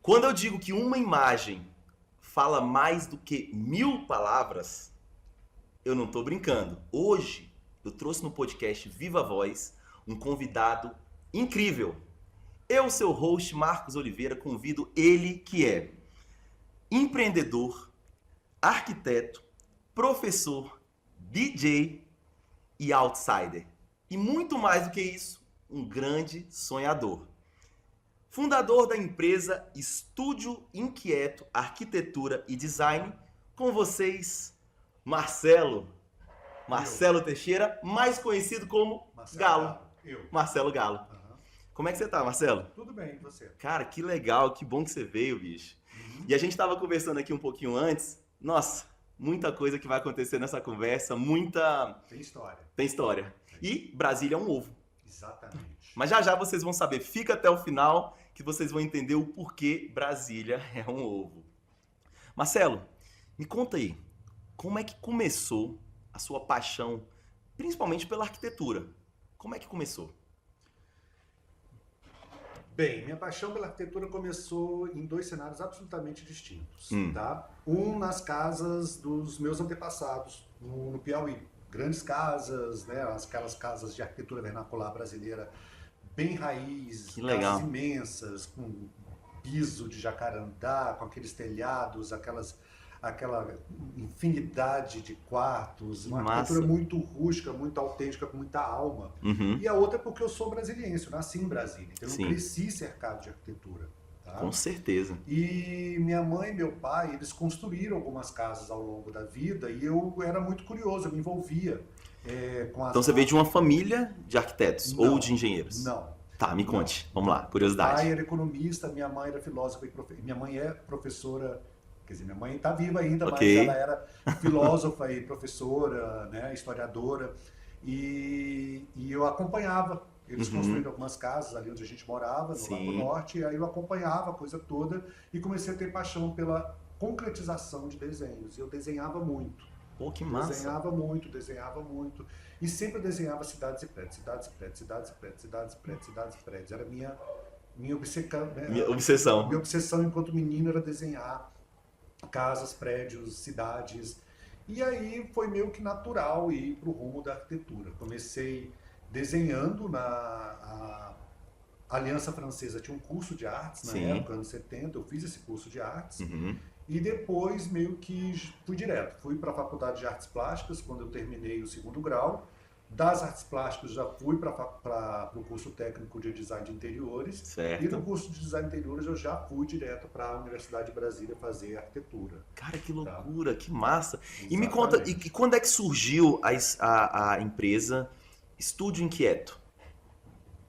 Quando eu digo que uma imagem fala mais do que 1000 palavras, eu não estou brincando. Hoje eu trouxe no podcast Viva Voz um convidado incrível. Eu, seu host Marcos Oliveira, convido ele que é empreendedor, arquiteto, professor, DJ e outsider. E muito mais do que isso, um grande sonhador. Fundador da empresa Estúdio Inquieto Arquitetura e Design, com vocês, Marcelo Teixeira, mais conhecido como Galo. Marcelo Galo. Uhum. Como é que você tá, Marcelo? Tudo bem, e você? Cara, que legal, que bom que você veio, bicho. E a gente tava conversando aqui um pouquinho antes. Nossa, muita coisa que vai acontecer nessa conversa, Tem história. Tem história. E Brasília é um ovo. Exatamente. Mas já vocês vão saber, fica até o final que vocês vão entender o porquê Brasília é um ovo. Marcelo, me conta aí, como é que começou a sua paixão, principalmente pela arquitetura? Como é que começou? Bem, minha paixão pela arquitetura começou em dois cenários absolutamente distintos, tá? Um nas casas dos meus antepassados, no Piauí. Grandes casas, né? Aquelas casas de arquitetura vernacular brasileira bem raiz, Que legal. casas imensas, com piso de jacarandá, com aqueles telhados, aquela infinidade de quartos, uma massa. arquitetura muito rústica, muito autêntica, com muita alma. Uhum. E a outra é porque eu sou brasiliense, eu nasci em Brasília, então eu Sim. cresci cercado de arquitetura. Tá? Com certeza. E minha mãe e meu pai, eles construíram algumas casas ao longo da vida e eu era muito curioso, eu me envolvia com as... Então você veio de uma família de arquitetos Não, ou de engenheiros? Não. Tá, me conte. Vamos lá, Meu curiosidade. pai era economista, minha mãe era filósofa e minha mãe é professora. Quer dizer, minha mãe está viva ainda, Ok. mas ela era filósofa e professora, né, historiadora, e eu acompanhava. Eles construíram algumas casas ali onde a gente morava, no Sim. Lago Norte, e aí eu acompanhava a coisa toda e comecei a ter paixão pela concretização de desenhos. E eu desenhava muito. Pô, que massa. Desenhava muito. E sempre desenhava cidades e prédios, cidades e prédios, cidades e prédios, cidades e prédios, cidades e prédios. Era minha obsessão, né? Minha obsessão. Minha obsessão enquanto menino era desenhar casas, prédios, cidades. E aí foi meio que natural ir para o rumo da arquitetura. Comecei desenhando na Aliança Francesa, tinha um curso de artes na Sim. época, anos 70, eu fiz esse curso de artes. Uhum. E depois meio que fui direto. Fui para a Faculdade de Artes Plásticas quando eu terminei o segundo grau. Das artes plásticas já fui para o curso técnico de design de interiores. Certo. E no curso de design de interiores eu já fui direto para a Universidade de Brasília fazer arquitetura. Cara, que loucura, que massa. Exatamente. E me conta, e quando é que surgiu a empresa Estúdio Inquieto?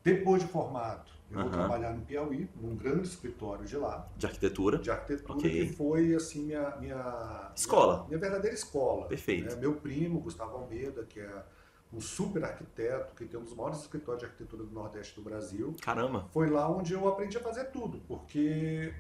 Depois de formado, eu vou trabalhar no Piauí, num grande escritório de lá. De arquitetura? De arquitetura, Ok. que foi assim minha Escola. Minha verdadeira escola. Perfeito. Né? Meu primo, Gustavo Almeida, que é um super arquiteto, que tem um dos maiores escritórios de arquitetura do Nordeste do Brasil. Caramba. Foi lá onde eu aprendi a fazer tudo, porque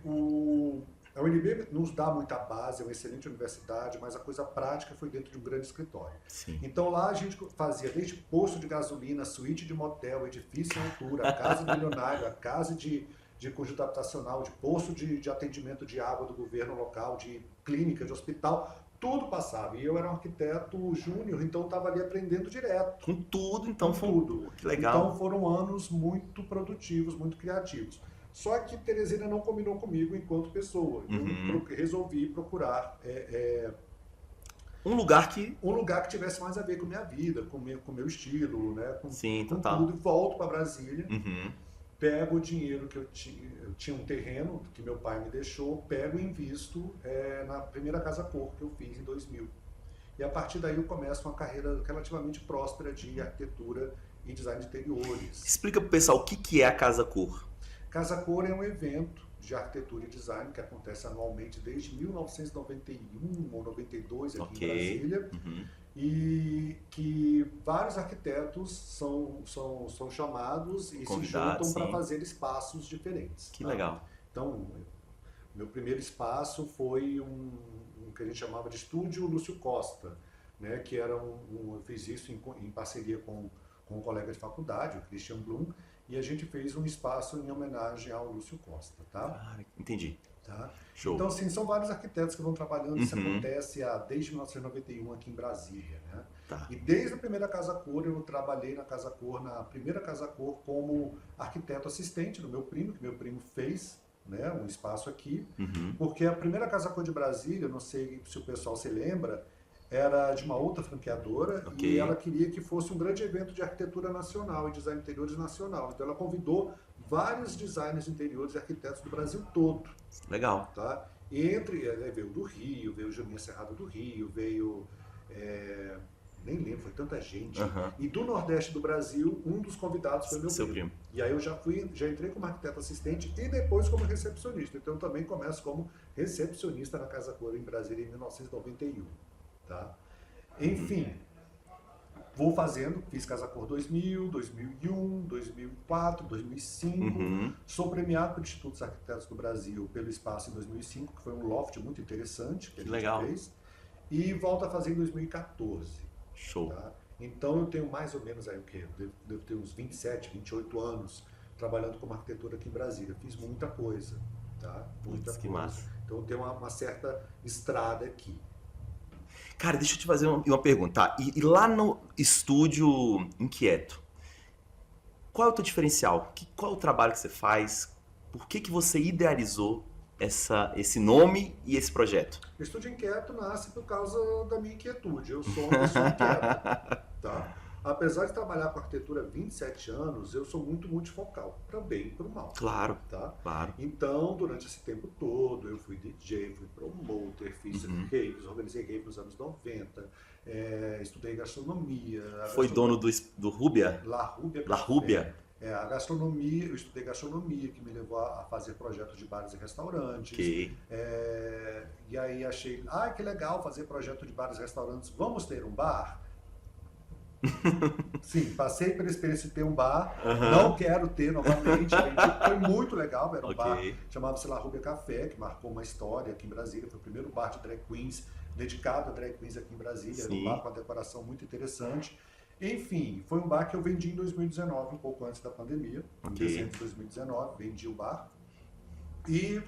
a UNB nos dá muita base, é uma excelente universidade, mas a coisa prática foi dentro de um grande escritório. Sim. Então lá a gente fazia desde posto de gasolina, suíte de motel, edifício em altura, a casa do milionário, a casa de conjunto habitacional, de posto de atendimento de água do governo local, de clínica, de hospital, tudo passava. E eu era um arquiteto júnior, então estava ali aprendendo direto. Com tudo, então Com foi tudo. Que legal. Então foram anos muito produtivos, muito criativos. Só que Teresina não combinou comigo enquanto pessoa. Eu resolvi procurar um lugar que tivesse mais a ver com a minha vida, com o meu estilo, né? Sim, com total. tudo. Volto para Brasília, Uhum. pego o dinheiro que eu tinha um terreno que meu pai me deixou, pego e invisto na primeira casa cor que eu fiz em 2000. E a partir daí eu começo uma carreira relativamente próspera de arquitetura e design de interiores. Explica pro pessoal o que é a Casa Cor. Casa Cor é um evento de arquitetura e design que acontece anualmente desde 1991 ou 92 aqui em Brasília. Uhum. E que vários arquitetos são chamados e Convidados, se juntam para sim. fazer espaços diferentes. Que legal. Então, meu primeiro espaço foi um que a gente chamava de Estúdio Lúcio Costa, né, que era eu fiz isso em parceria com um colega de faculdade, o Christian Blum, e a gente fez um espaço em homenagem ao Lúcio Costa, tá? Cara, entendi. Tá? Show. Então, assim, são vários arquitetos que vão trabalhando, isso Uhum. acontece desde 1991 aqui em Brasília, né? Tá. E desde a primeira Casa Cor, eu trabalhei na Casa Cor, na primeira Casa Cor, como arquiteto assistente do meu primo, que meu primo fez, né, um espaço aqui, Uhum. porque a primeira Casa Cor de Brasília, não sei se o pessoal se lembra, era de uma outra franqueadora Ok. e ela queria que fosse um grande evento de arquitetura nacional e design de interiores nacional. Então ela convidou vários designers de interiores e arquitetos do Brasil todo. Legal. Tá? E veio do Rio, veio Jominha Cerrado do Rio, veio, nem lembro, foi tanta gente. Uhum. E do Nordeste do Brasil, um dos convidados foi meu Seu primo. primo. E aí eu já entrei como arquiteto assistente e depois como recepcionista. Então eu também começo como recepcionista na Casa Cor em Brasília em 1991. Tá? Enfim, vou fazendo, fiz Casa Cor 2000, 2001, 2004, 2005. Uhum. Sou premiado pelo Instituto dos Arquitetos do Brasil pelo espaço em 2005, que foi um loft muito interessante que a gente legal. fez. E volto a fazer em 2014. Show. Tá? Então eu tenho mais ou menos aí o quê? Devo ter uns 27, 28 anos trabalhando como arquitetura aqui em Brasília. Fiz muita coisa. Tá? Muita Putz, que coisa. massa. Então eu tenho uma certa estrada aqui. Cara, deixa eu te fazer uma pergunta. Tá, e lá no estúdio Inquieto, qual é o teu diferencial? Qual é o trabalho que você faz? Por que você idealizou esse nome e esse projeto? O Estúdio Inquieto nasce por causa da minha inquietude. Eu sou uma pessoa inquieta. Tá? Apesar de trabalhar com arquitetura há 27 anos, eu sou muito multifocal, para bem e para o mal. Claro, Tá? claro. Então, durante esse tempo todo, eu fui DJ, fui promoter, fiz raves, organizei raves nos anos 90, estudei gastronomia. Foi dono do Rúbia? La Rúbia. La Rúbia? A gastronomia, eu estudei gastronomia, que me levou a fazer projetos de bares e restaurantes. Ok. E aí achei, que legal fazer projeto de bares e restaurantes, vamos ter um bar? Sim, passei pela experiência de ter um bar, não quero ter novamente, foi muito legal, era um bar, chamava-se La Rúbia Café, que marcou uma história aqui em Brasília, foi o primeiro bar de drag queens, dedicado a drag queens aqui em Brasília, era um bar com uma decoração muito interessante. Enfim, foi um bar que eu vendi em 2019, um pouco antes da pandemia, em dezembro de 2019, vendi o bar e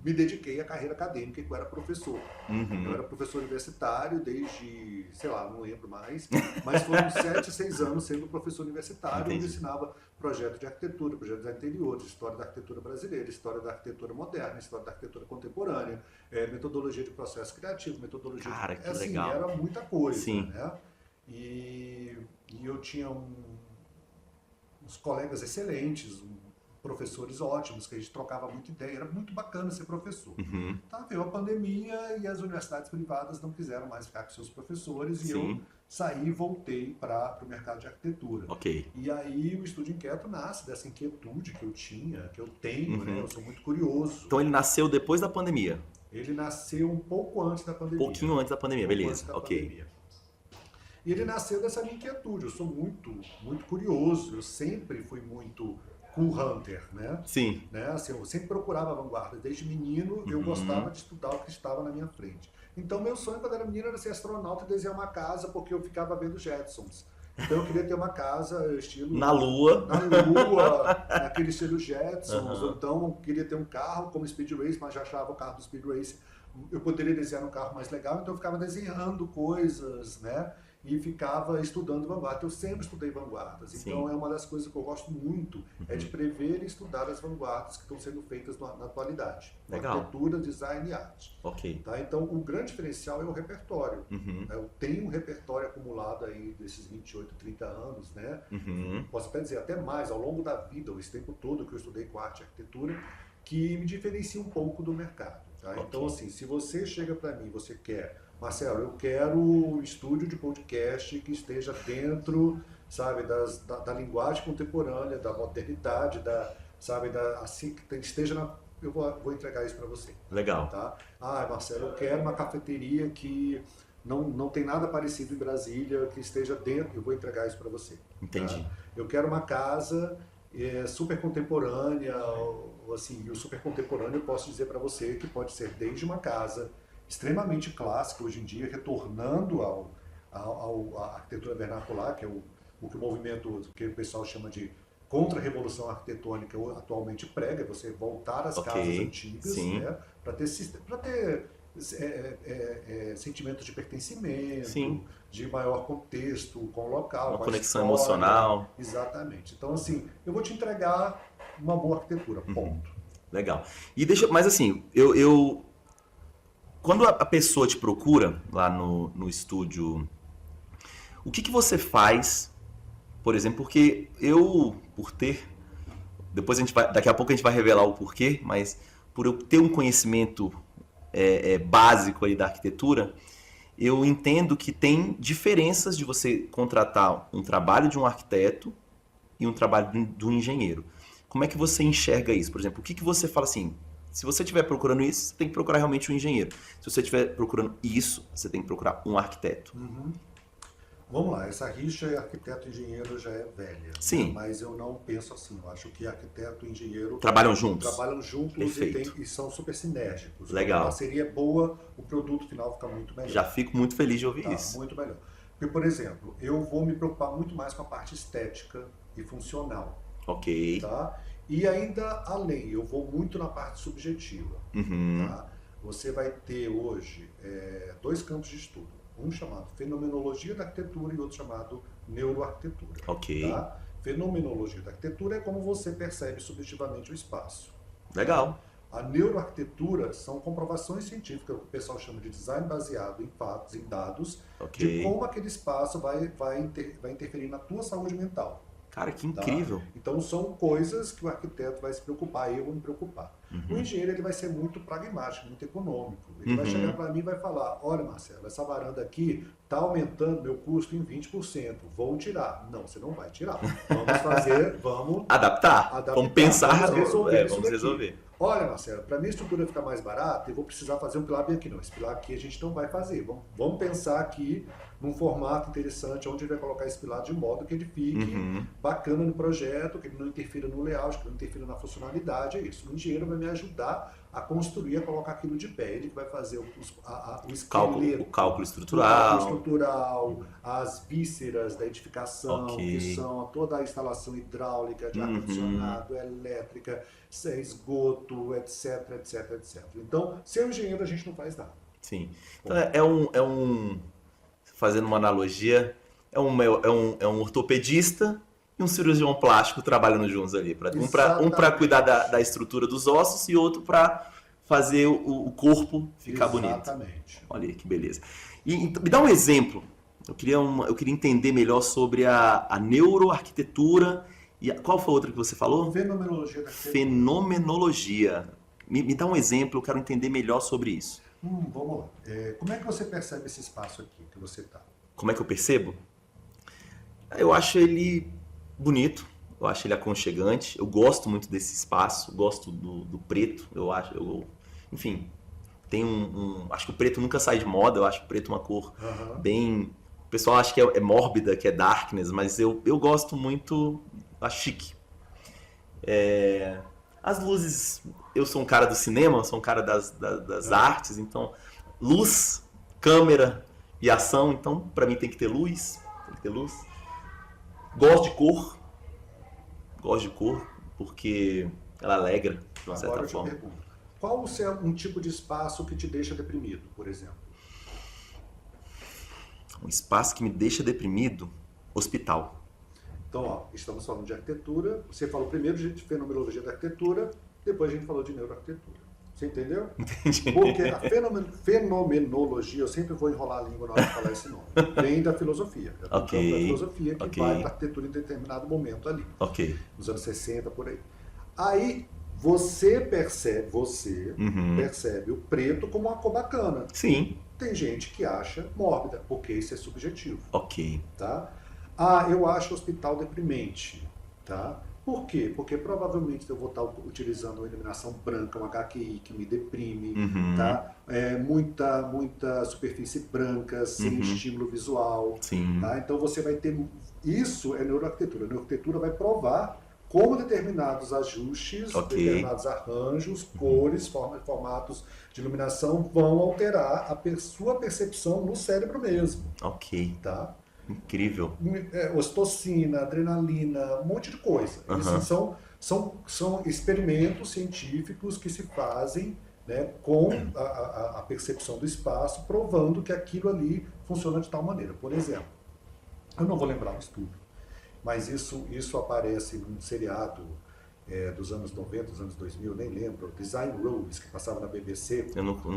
me dediquei à carreira acadêmica, que eu era professor. Eu era professor universitário desde, sei lá, não lembro mais, mas foram 7, 6 anos sendo professor universitário, onde ensinava projeto de arquitetura, projetos de interiores, história da arquitetura brasileira, história da arquitetura moderna, história da arquitetura contemporânea, metodologia de processo criativo, metodologia Cara, que assim, legal. era muita coisa, Sim. né? E eu tinha uns colegas excelentes, professores ótimos, que a gente trocava muita ideia, era muito bacana ser professor. Tá, veio a pandemia e as universidades privadas não quiseram mais ficar com seus professores e eu saí e voltei para o mercado de arquitetura. Ok. E aí o Estúdio Inquieto nasce dessa inquietude que eu tinha, que eu tenho, né? Eu sou muito curioso. Então ele nasceu depois da pandemia? Ele nasceu um pouco antes da pandemia. Pouquinho antes da pandemia, beleza, ok. Pandemia. E ele nasceu dessa minha inquietude, eu sou muito, muito curioso, eu sempre fui muito cool hunter, né? Sim. Né? Assim, eu sempre procurava a vanguarda. Desde menino, eu gostava de estudar o que estava na minha frente. Então, meu sonho quando era menino era ser astronauta e desenhar uma casa, porque eu ficava vendo Jetsons. Então, eu queria ter uma casa estilo... Na Lua. Na Lua, naquele estilo Jetsons. Ou então, eu queria ter um carro como Speed Race, mas já achava o carro do Speed Race. Eu poderia desenhar um carro mais legal, então eu ficava desenhando coisas, né? E ficava estudando vanguarda. Eu sempre estudei vanguardas. Então, é uma das coisas que eu gosto muito, é de prever e estudar as vanguardas que estão sendo feitas na atualidade. Legal. Arquitetura, design e arte. Ok. Tá? Então, o grande diferencial é o repertório. Eu tenho um repertório acumulado aí desses 28, 30 anos, né? Posso até dizer, até mais, ao longo da vida, esse tempo todo que eu estudei com arte e arquitetura, que me diferencia um pouco do mercado. Tá? Então, assim, se você chega para mim, você quer... Marcelo, eu quero um estúdio de podcast que esteja dentro, sabe, da linguagem contemporânea, da modernidade, assim, que esteja na... Eu vou entregar isso para você. Legal. Tá? Marcelo, eu quero uma cafeteria que não tem nada parecido em Brasília, que esteja dentro, eu vou entregar isso para você. Entendi. Tá? Eu quero uma casa super contemporânea, assim, e o super contemporâneo eu posso dizer para você que pode ser desde uma casa extremamente clássica hoje em dia, retornando à arquitetura vernacular, que é o que o movimento, que o pessoal chama de contra-revolução arquitetônica atualmente prega, é você voltar às casas antigas, né, para ter sentimentos de pertencimento, de maior contexto com o local, uma com conexão história, emocional. Exatamente. Então, assim, eu vou te entregar uma boa arquitetura, ponto. Legal. Mas assim, quando a pessoa te procura lá no estúdio, o que você faz, por exemplo, porque daqui a pouco a gente vai revelar o porquê, mas por eu ter um conhecimento básico aí da arquitetura, eu entendo que tem diferenças de você contratar um trabalho de um arquiteto e um trabalho de um engenheiro. Como é que você enxerga isso? Por exemplo, o que você fala assim, se você estiver procurando isso, você tem que procurar realmente um engenheiro. Se você estiver procurando isso, você tem que procurar um arquiteto. Vamos lá, essa rixa arquiteto e engenheiro já é velha. Sim. Né? Mas eu não penso assim. Eu acho que arquiteto e engenheiro trabalham juntos e são super sinérgicos. Legal. A parceria é boa, o produto final fica muito melhor. Já fico muito feliz de ouvir isso. Muito melhor. Porque, por exemplo, eu vou me preocupar muito mais com a parte estética e funcional. Ok. Tá? E ainda além, eu vou muito na parte subjetiva. Tá? Você vai ter hoje 2 campos de estudo. Um chamado Fenomenologia da Arquitetura e outro chamado Neuroarquitetura. Ok. Tá? Fenomenologia da Arquitetura é como você percebe subjetivamente o espaço. Legal. A neuroarquitetura são comprovações científicas, o que o pessoal chama de design baseado em fatos, em dados, de como aquele espaço vai interferir na tua saúde mental. Cara, que incrível. Tá? Então são coisas que o arquiteto vai se preocupar, eu vou me preocupar. O engenheiro ele vai ser muito pragmático, muito econômico. Ele vai chegar para mim e vai falar, olha Marcelo, essa varanda aqui está aumentando meu custo em 20%, vou tirar. Não, você não vai tirar. Vamos adaptar. Vamos pensar, vamos resolver. Olha, Marcelo, para minha estrutura ficar mais barata, eu vou precisar fazer um pilar bem aqui. Não, esse pilar aqui a gente não vai fazer. Vamos pensar aqui num formato interessante, onde ele vai colocar esse pilar de modo que ele fique bacana no projeto, que ele não interfira no layout, que não interfira na funcionalidade, é isso. O engenheiro vai me ajudar a construir, a colocar aquilo de pé. Ele que vai fazer o esqueleto, o cálculo estrutural, as vísceras da edificação, que são toda a instalação hidráulica, de ar-condicionado, elétrica, esgoto, etc, etc, etc. Então, ser engenheiro a gente não faz nada. Sim. Então, fazendo uma analogia, é um ortopedista e um cirurgião plástico trabalhando juntos ali. Um para cuidar da estrutura dos ossos e outro para fazer o corpo ficar bonito. Exatamente. Olha aí que beleza. E me dá um exemplo. Eu queria entender melhor sobre a neuroarquitetura. E qual foi a outra que você falou? Fenomenologia da arquitetura. Fenomenologia. Me dá um exemplo, eu quero entender melhor sobre isso. Vamos lá. Como é que você percebe esse espaço aqui que você está? Como é que eu percebo? Eu acho ele bonito, eu acho ele aconchegante, eu gosto muito desse espaço, gosto do preto, enfim, tem acho que o preto nunca sai de moda, eu acho o preto uma cor bem... O pessoal acha que é mórbida, que é darkness, mas eu gosto muito, acho chique. As luzes, eu sou um cara do cinema, eu sou um cara das artes, então luz, câmera e ação, então para mim tem que ter luz, Gosto de cor porque ela alegra de uma certa forma. Agora eu te pergunto, qual um tipo de espaço que te deixa deprimido, por exemplo? Um espaço que me deixa deprimido? Hospital. Então, estamos falando de arquitetura, você falou primeiro de fenomenologia da arquitetura, depois a gente falou de neuroarquitetura. Você entendeu? Entendi. Porque a fenomenologia, eu sempre vou enrolar a língua na hora de falar esse nome, vem da filosofia. É do campo da filosofia que vai para a arquitetura em determinado momento ali. Nos anos 60, por aí. Aí você percebe o preto como uma cor bacana. Sim. Tem gente que acha mórbida, porque isso é subjetivo. Tá? Eu acho o hospital deprimente. Tá? Por quê? Porque provavelmente eu vou estar utilizando uma iluminação branca, um HQI que me deprime, tá? Muita superfície branca, sem estímulo visual. Tá? Então você vai ter... Isso é neuroarquitetura. A neuroarquitetura vai provar como determinados ajustes, determinados arranjos, cores, formatos de iluminação vão alterar a sua percepção no cérebro mesmo. Ok. Tá? Incrível. Ocitocina, adrenalina, um monte de coisa. Aham. São experimentos científicos que se fazem, né, com a percepção do espaço, provando que aquilo ali funciona de tal maneira. Por exemplo, eu não vou lembrar o estudo, mas isso aparece num seriado dos anos 90, dos anos 2000, nem lembro, Design Rules, que passava na BBC. Eu nunca...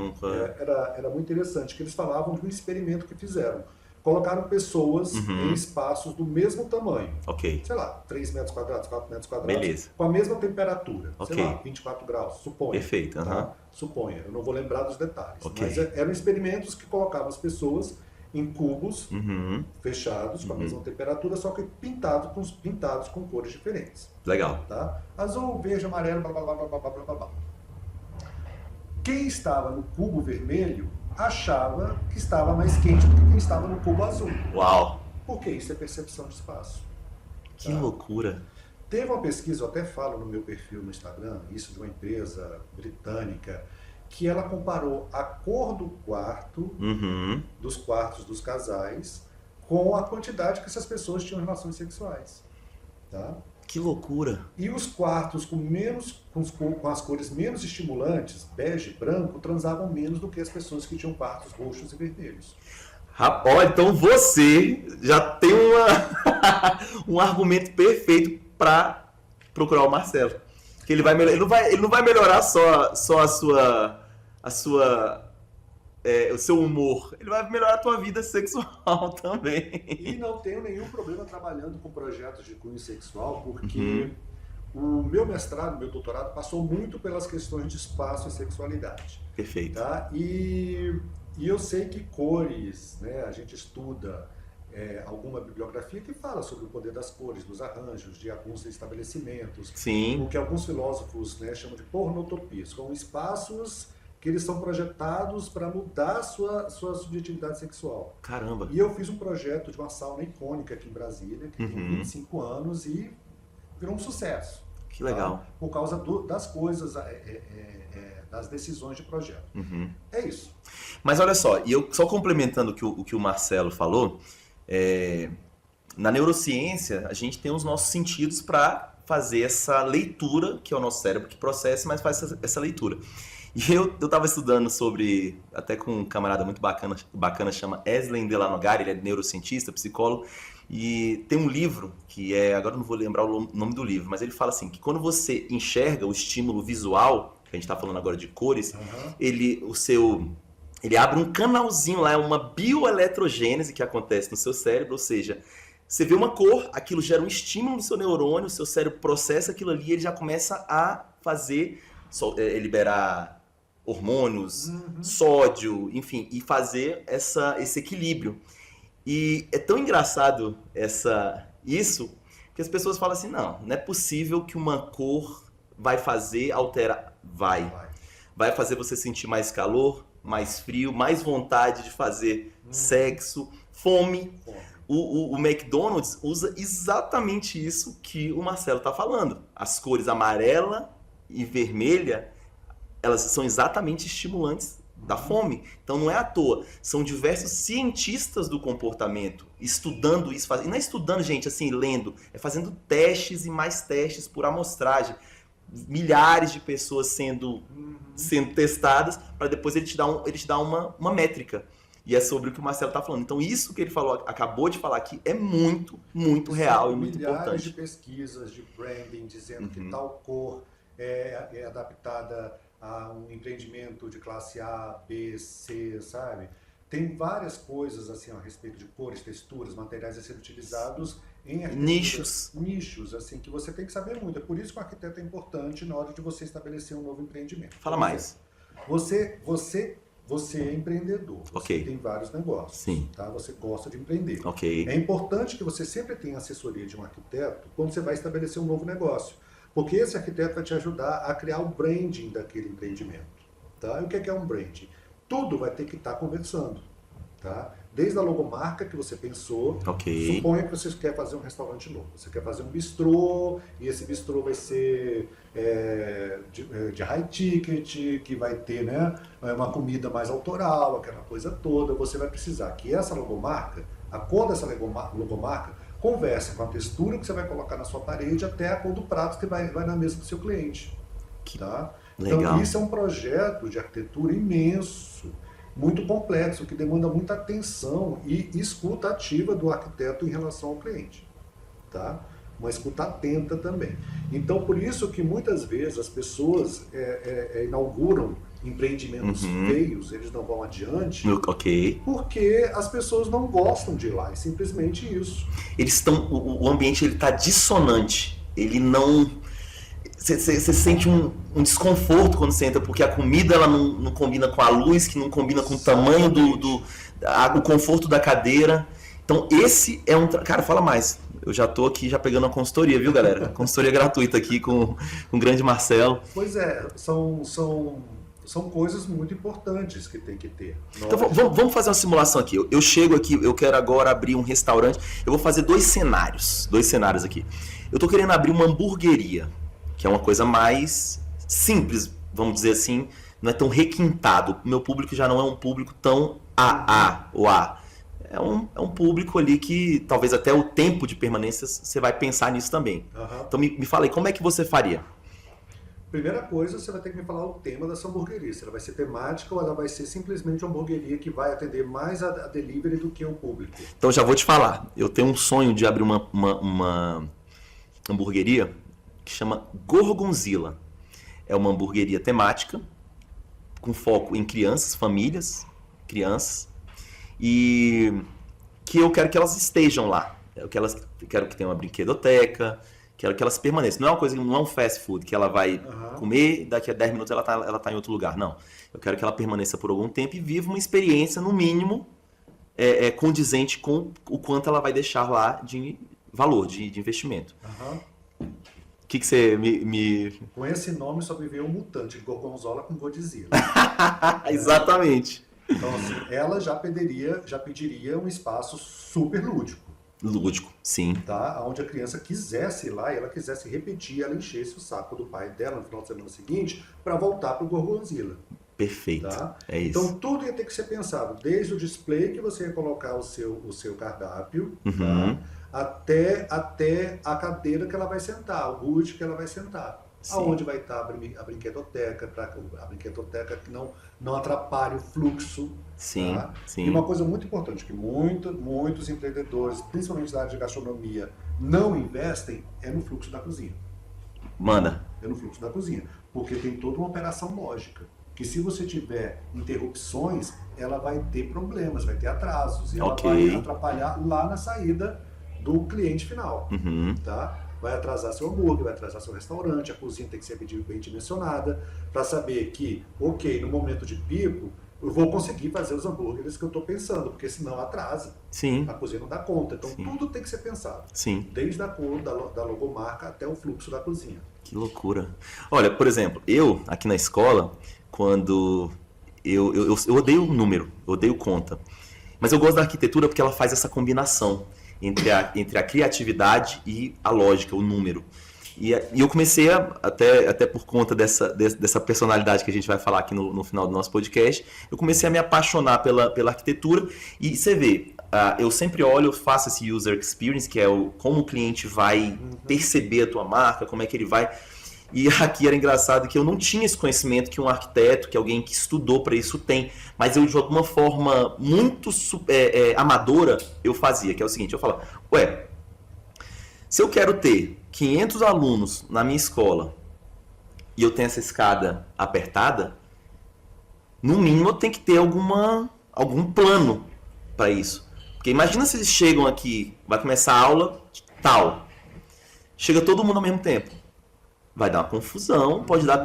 Era muito interessante, que eles falavam de um experimento que fizeram. Colocaram pessoas em espaços do mesmo tamanho. Ok. Sei lá, 3 metros quadrados, 4 metros quadrados. Beleza. Com a mesma temperatura. Ok. Sei lá, 24 graus, suponha. Perfeito, Tá? Suponha, eu não vou lembrar dos detalhes. Ok. Mas eram experimentos que colocavam as pessoas em cubos fechados, com a mesma temperatura, só que pintados com cores diferentes. Legal. Tá? Azul, verde, amarelo, blá, blá, blá, blá, blá, blá, blá. Quem estava no cubo vermelho achava que estava mais quente do que quem estava no cubo azul. Uau. Porque isso é percepção de espaço. Que loucura. Teve uma pesquisa, eu até falo no meu perfil no Instagram, isso de uma empresa britânica, que ela comparou a cor do quarto, dos quartos dos casais, com a quantidade que essas pessoas tinham relações sexuais. Tá? Que loucura. E os quartos com as cores menos estimulantes, bege, branco, transavam menos do que as pessoas que tinham quartos roxos e vermelhos. Rapaz, então você já tem um argumento perfeito para procurar o Marcelo. Que ele não vai melhorar só o seu humor. Ele vai melhorar a tua vida sexual também. E não tenho nenhum problema trabalhando com projetos de cunho sexual, porque o meu mestrado, meu doutorado, passou muito pelas questões de espaço e sexualidade. Perfeito. Tá? E eu sei que cores, né, a gente estuda alguma bibliografia que fala sobre o poder das cores, dos arranjos, de alguns estabelecimentos. Sim. O que alguns filósofos, né, chamam de pornotopias, com espaços que eles são projetados para mudar a sua subjetividade sexual. Caramba. E eu fiz um projeto de uma sauna icônica aqui em Brasília, que tem 25 anos e virou um sucesso. Que legal. Tá? Por causa das coisas, das decisões de projeto. É isso. Mas olha só, e eu só complementando o que o Marcelo falou, na neurociência a gente tem os nossos sentidos para fazer essa leitura, que é o nosso cérebro que processa, mas faz essa leitura. E eu estava estudando sobre, até com um camarada muito bacana chama Eslen Delanogari, ele é neurocientista, psicólogo, e tem um livro que agora eu não vou lembrar o nome do livro, mas ele fala assim, que quando você enxerga o estímulo visual, que a gente está falando agora de cores, ele abre um canalzinho lá, é uma bioeletrogênese que acontece no seu cérebro, ou seja, você vê uma cor, aquilo gera um estímulo no seu neurônio, o seu cérebro processa aquilo ali e ele já começa a fazer, liberar hormônios, sódio, enfim, e fazer esse equilíbrio. E é tão engraçado isso, que as pessoas falam assim, não é possível que uma cor vai fazer alterar. Vai fazer você sentir mais calor, mais frio, mais vontade de fazer sexo, fome. O McDonald's usa exatamente isso que o Marcelo está falando. As cores amarela e vermelha, elas são exatamente estimulantes da fome. Então não é à toa. São diversos cientistas do comportamento estudando isso. E não é estudando, gente, assim, lendo. É fazendo testes e mais testes por amostragem. Milhares de pessoas sendo testadas para depois ele te dar uma métrica. E é sobre o que o Marcelo está falando. Então isso que ele acabou de falar aqui é muito, muito real e muito importante. Milhares de pesquisas de branding dizendo que tal cor é adaptada a um empreendimento de classe A, B, C, sabe? Tem várias coisas assim a respeito de cores, texturas, materiais a serem utilizados em nichos, assim, que você tem que saber muito. É por isso que o arquiteto é importante na hora de você estabelecer um novo empreendimento. Fala mais. Você é empreendedor, você tem vários negócios, Sim. Tá? Você gosta de empreender. Okay. É importante que você sempre tenha assessoria de um arquiteto quando você vai estabelecer um novo negócio, porque esse arquiteto vai te ajudar a criar o branding daquele empreendimento. Tá? E o que é um branding? Tudo vai ter que estar conversando. Tá? Desde a logomarca que você pensou, suponha que você quer fazer um restaurante novo, você quer fazer um bistrô, e esse bistrô vai ser de high ticket, que vai ter, né, uma comida mais autoral, aquela coisa toda. Você vai precisar que essa logomarca A cor dessa logomarca conversa com a textura que você vai colocar na sua parede até a cor do prato que vai na mesa do seu cliente. Tá? Legal. Então, isso é um projeto de arquitetura imenso, muito complexo, que demanda muita atenção e escuta ativa do arquiteto em relação ao cliente. Tá? Uma escuta atenta também. Então, por isso que muitas vezes as pessoas inauguram empreendimentos feios, eles não vão adiante, porque as pessoas não gostam de ir lá, é simplesmente isso. O ambiente está dissonante, ele não... Você sente um desconforto quando você entra, porque a comida ela não combina com a luz, que não combina com o tamanho o conforto da cadeira. Então esse é um... Cara, fala mais. Eu já tô aqui já pegando a consultoria, viu, galera? Consultoria gratuita aqui com o grande Marcelo. Pois é, são coisas muito importantes que tem que ter. Então vamos fazer uma simulação aqui. Eu chego aqui, eu quero agora abrir um restaurante. Eu vou fazer dois cenários aqui. Eu tô querendo abrir uma hamburgueria, que é uma coisa mais simples, vamos dizer assim, não é tão requintado. O meu público já não é um público tão AA ou A. É um público ali que talvez até o tempo de permanência você vai pensar nisso também. Então me fala aí, como é que você faria? Primeira coisa, você vai ter que me falar o tema da sua hamburgueria. Se ela vai ser temática ou ela vai ser simplesmente uma hamburgueria que vai atender mais a delivery do que o público. Então já vou te falar. Eu tenho um sonho de abrir uma hamburgueria que chama Gorgonzilla. É uma hamburgueria temática com foco em crianças, famílias, crianças. E que eu quero que elas estejam lá. Quero que tenha uma brinquedoteca, quero que elas permaneçam. Não é uma coisa, não é um fast food que ela vai comer, daqui a 10 minutos ela tá em outro lugar. Não. Eu quero que ela permaneça por algum tempo e viva uma experiência, no mínimo, condizente com o quanto ela vai deixar lá de valor, de investimento. O que você me... Com esse nome só me veio um mutante, Gorgonzola com Godzilla. Exatamente. Então, assim, ela já pediria um espaço super lúdico. Lúdico, sim. Tá? Onde a criança quisesse ir lá e ela quisesse repetir, ela enchesse o saco do pai dela no final de semana seguinte para voltar para o Gorgonzilla. Perfeito. Tá? É isso. Então tudo ia ter que ser pensado, desde o display que você ia colocar o seu cardápio, tá? até a cadeira que ela vai sentar, o boot que ela vai sentar. Sim. Aonde vai estar a brinquedoteca, para a brinquedoteca que não atrapalhe o fluxo. Sim, tá? sim. E uma coisa muito importante, que muitos empreendedores, principalmente da área de gastronomia, não investem, é no fluxo da cozinha. Manda. É no fluxo da cozinha. Porque tem toda uma operação lógica. Que se você tiver interrupções, ela vai ter problemas, vai ter atrasos. E ela vai atrapalhar lá na saída do cliente final. Tá? Vai atrasar seu hambúrguer, vai atrasar seu restaurante, a cozinha tem que ser bem dimensionada, para saber que, ok, no momento de pico, eu vou conseguir fazer os hambúrgueres que eu estou pensando, porque senão atrasa. Sim. A cozinha não dá conta. Então Sim. tudo tem que ser pensado. Sim. Desde a cor da logomarca até o fluxo da cozinha. Que loucura. Olha, por exemplo, eu aqui na escola, quando eu odeio número, eu odeio conta, mas eu gosto da arquitetura porque ela faz essa combinação entre a criatividade e a lógica, o número. E eu comecei, até por conta dessa personalidade que a gente vai falar aqui no final do nosso podcast, eu comecei a me apaixonar pela arquitetura. E você vê, eu sempre olho, faço esse user experience, que é como o cliente vai perceber a tua marca, como é que ele vai... E aqui era engraçado que eu não tinha esse conhecimento que um arquiteto, que alguém que estudou para isso tem, mas eu de alguma forma muito amadora eu fazia, que é o seguinte, eu falava, se eu quero ter 500 alunos na minha escola e eu tenho essa escada apertada, no mínimo eu tenho que ter algum plano para isso. Porque imagina se eles chegam aqui, vai começar a aula tal, chega todo mundo ao mesmo tempo. Vai dar uma confusão, pode dar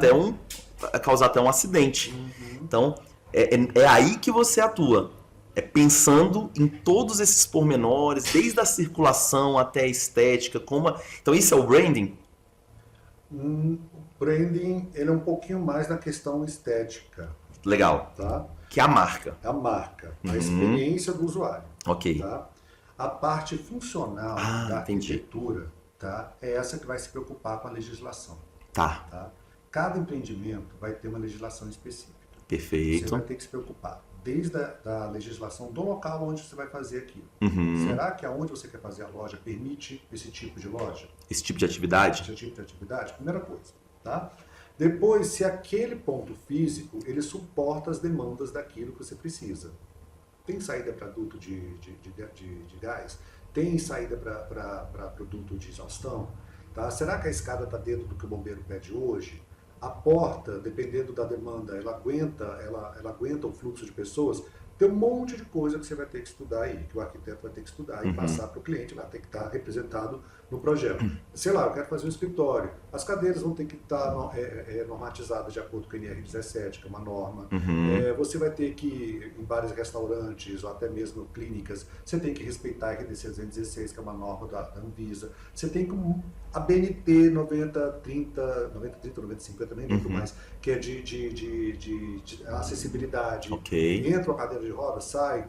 causar até um acidente. Então, é aí que você atua. É pensando em todos esses pormenores, desde a circulação até a estética. Então, isso é o branding? O branding, ele é um pouquinho mais na questão estética. Legal. Tá? Que é a marca. A marca, a experiência do usuário. Ok. Tá? A parte funcional da arquitetura... Tá? É essa que vai se preocupar com a legislação. Tá. Cada empreendimento vai ter uma legislação específica. Perfeito. Você vai ter que se preocupar desde a legislação do local onde você vai fazer aquilo. Uhum. Será que aonde você quer fazer a loja permite esse tipo de loja? Esse tipo de atividade? Esse tipo de atividade? Primeira coisa, tá? Depois, se aquele ponto físico, ele suporta as demandas daquilo que você precisa. Tem saída para duto de gás? Tem saída para produto de exaustão? Tá? Será que a escada está dentro do que o bombeiro pede hoje? A porta, dependendo da demanda, ela aguenta o fluxo de pessoas? Tem um monte de coisa que você vai ter que estudar aí, que o arquiteto vai ter que estudar e passar para o cliente, vai ter que estar representado no projeto. Sei lá, eu quero fazer um escritório. As cadeiras vão ter que estar normatizadas de acordo com a NR17, que é uma norma. Você vai ter que, em bares e restaurantes, ou até mesmo clínicas, você tem que respeitar a RDC 216, que é uma norma da Anvisa. Você tem que a BNT 9030, 9050 também, muito mais, que é de acessibilidade. Ok. Entra a cadeira de roda, sai,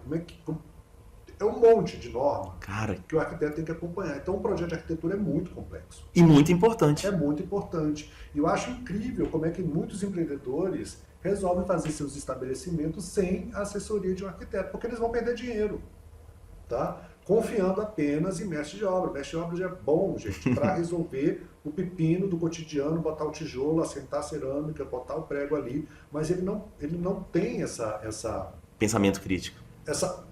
é um monte de norma, Cara, que o arquiteto tem que acompanhar. Então, um projeto de arquitetura é muito complexo. e muito importante. É muito importante. E eu acho incrível como é que muitos empreendedores resolvem fazer seus estabelecimentos sem a assessoria de um arquiteto, porque eles vão perder dinheiro, tá? Confiando apenas em mestre de obra. Mestre de obra já é bom, gente, para resolver o pepino do cotidiano, botar o tijolo, assentar a cerâmica, botar o prego ali, mas ele não tem essa Pensamento crítico.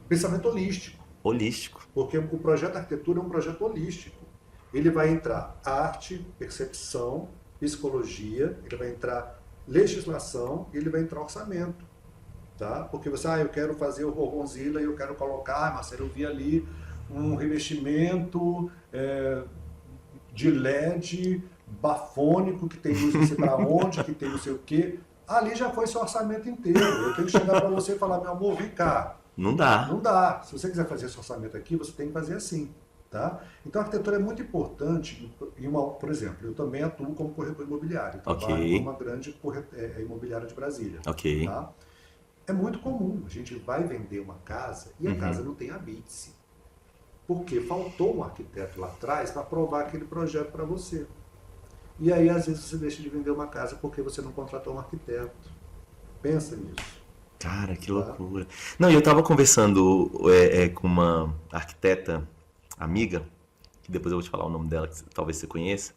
pensamento holístico. Holístico. Porque o projeto de arquitetura é um projeto holístico. Ele vai entrar arte, percepção, psicologia, ele vai entrar legislação e ele vai entrar orçamento. Tá? Porque você, eu quero fazer o Gorgonzilla e eu quero colocar, Marcelo, eu vi ali um revestimento de LED bafônico, que tem luz não sei para onde, que tem não sei o quê. Ali já foi seu orçamento inteiro. Eu tenho que chegar para você e falar, meu amor, vem cá. Não dá. Não dá. Se você quiser fazer esse orçamento aqui, você tem que fazer assim. Tá? Então a arquitetura é muito importante. Por exemplo, eu também atuo como corretor imobiliário. Trabalho numa grande imobiliária de Brasília. Ok. Tá? É muito comum. A gente vai vender uma casa e a casa não tem habite-se. Porque faltou um arquiteto lá atrás para aprovar aquele projeto para você. E aí, às vezes, você deixa de vender uma casa porque você não contratou um arquiteto. Pensa nisso. Cara, que loucura. Não, e eu tava conversando com uma arquiteta amiga, que depois eu vou te falar o nome dela, que talvez você conheça.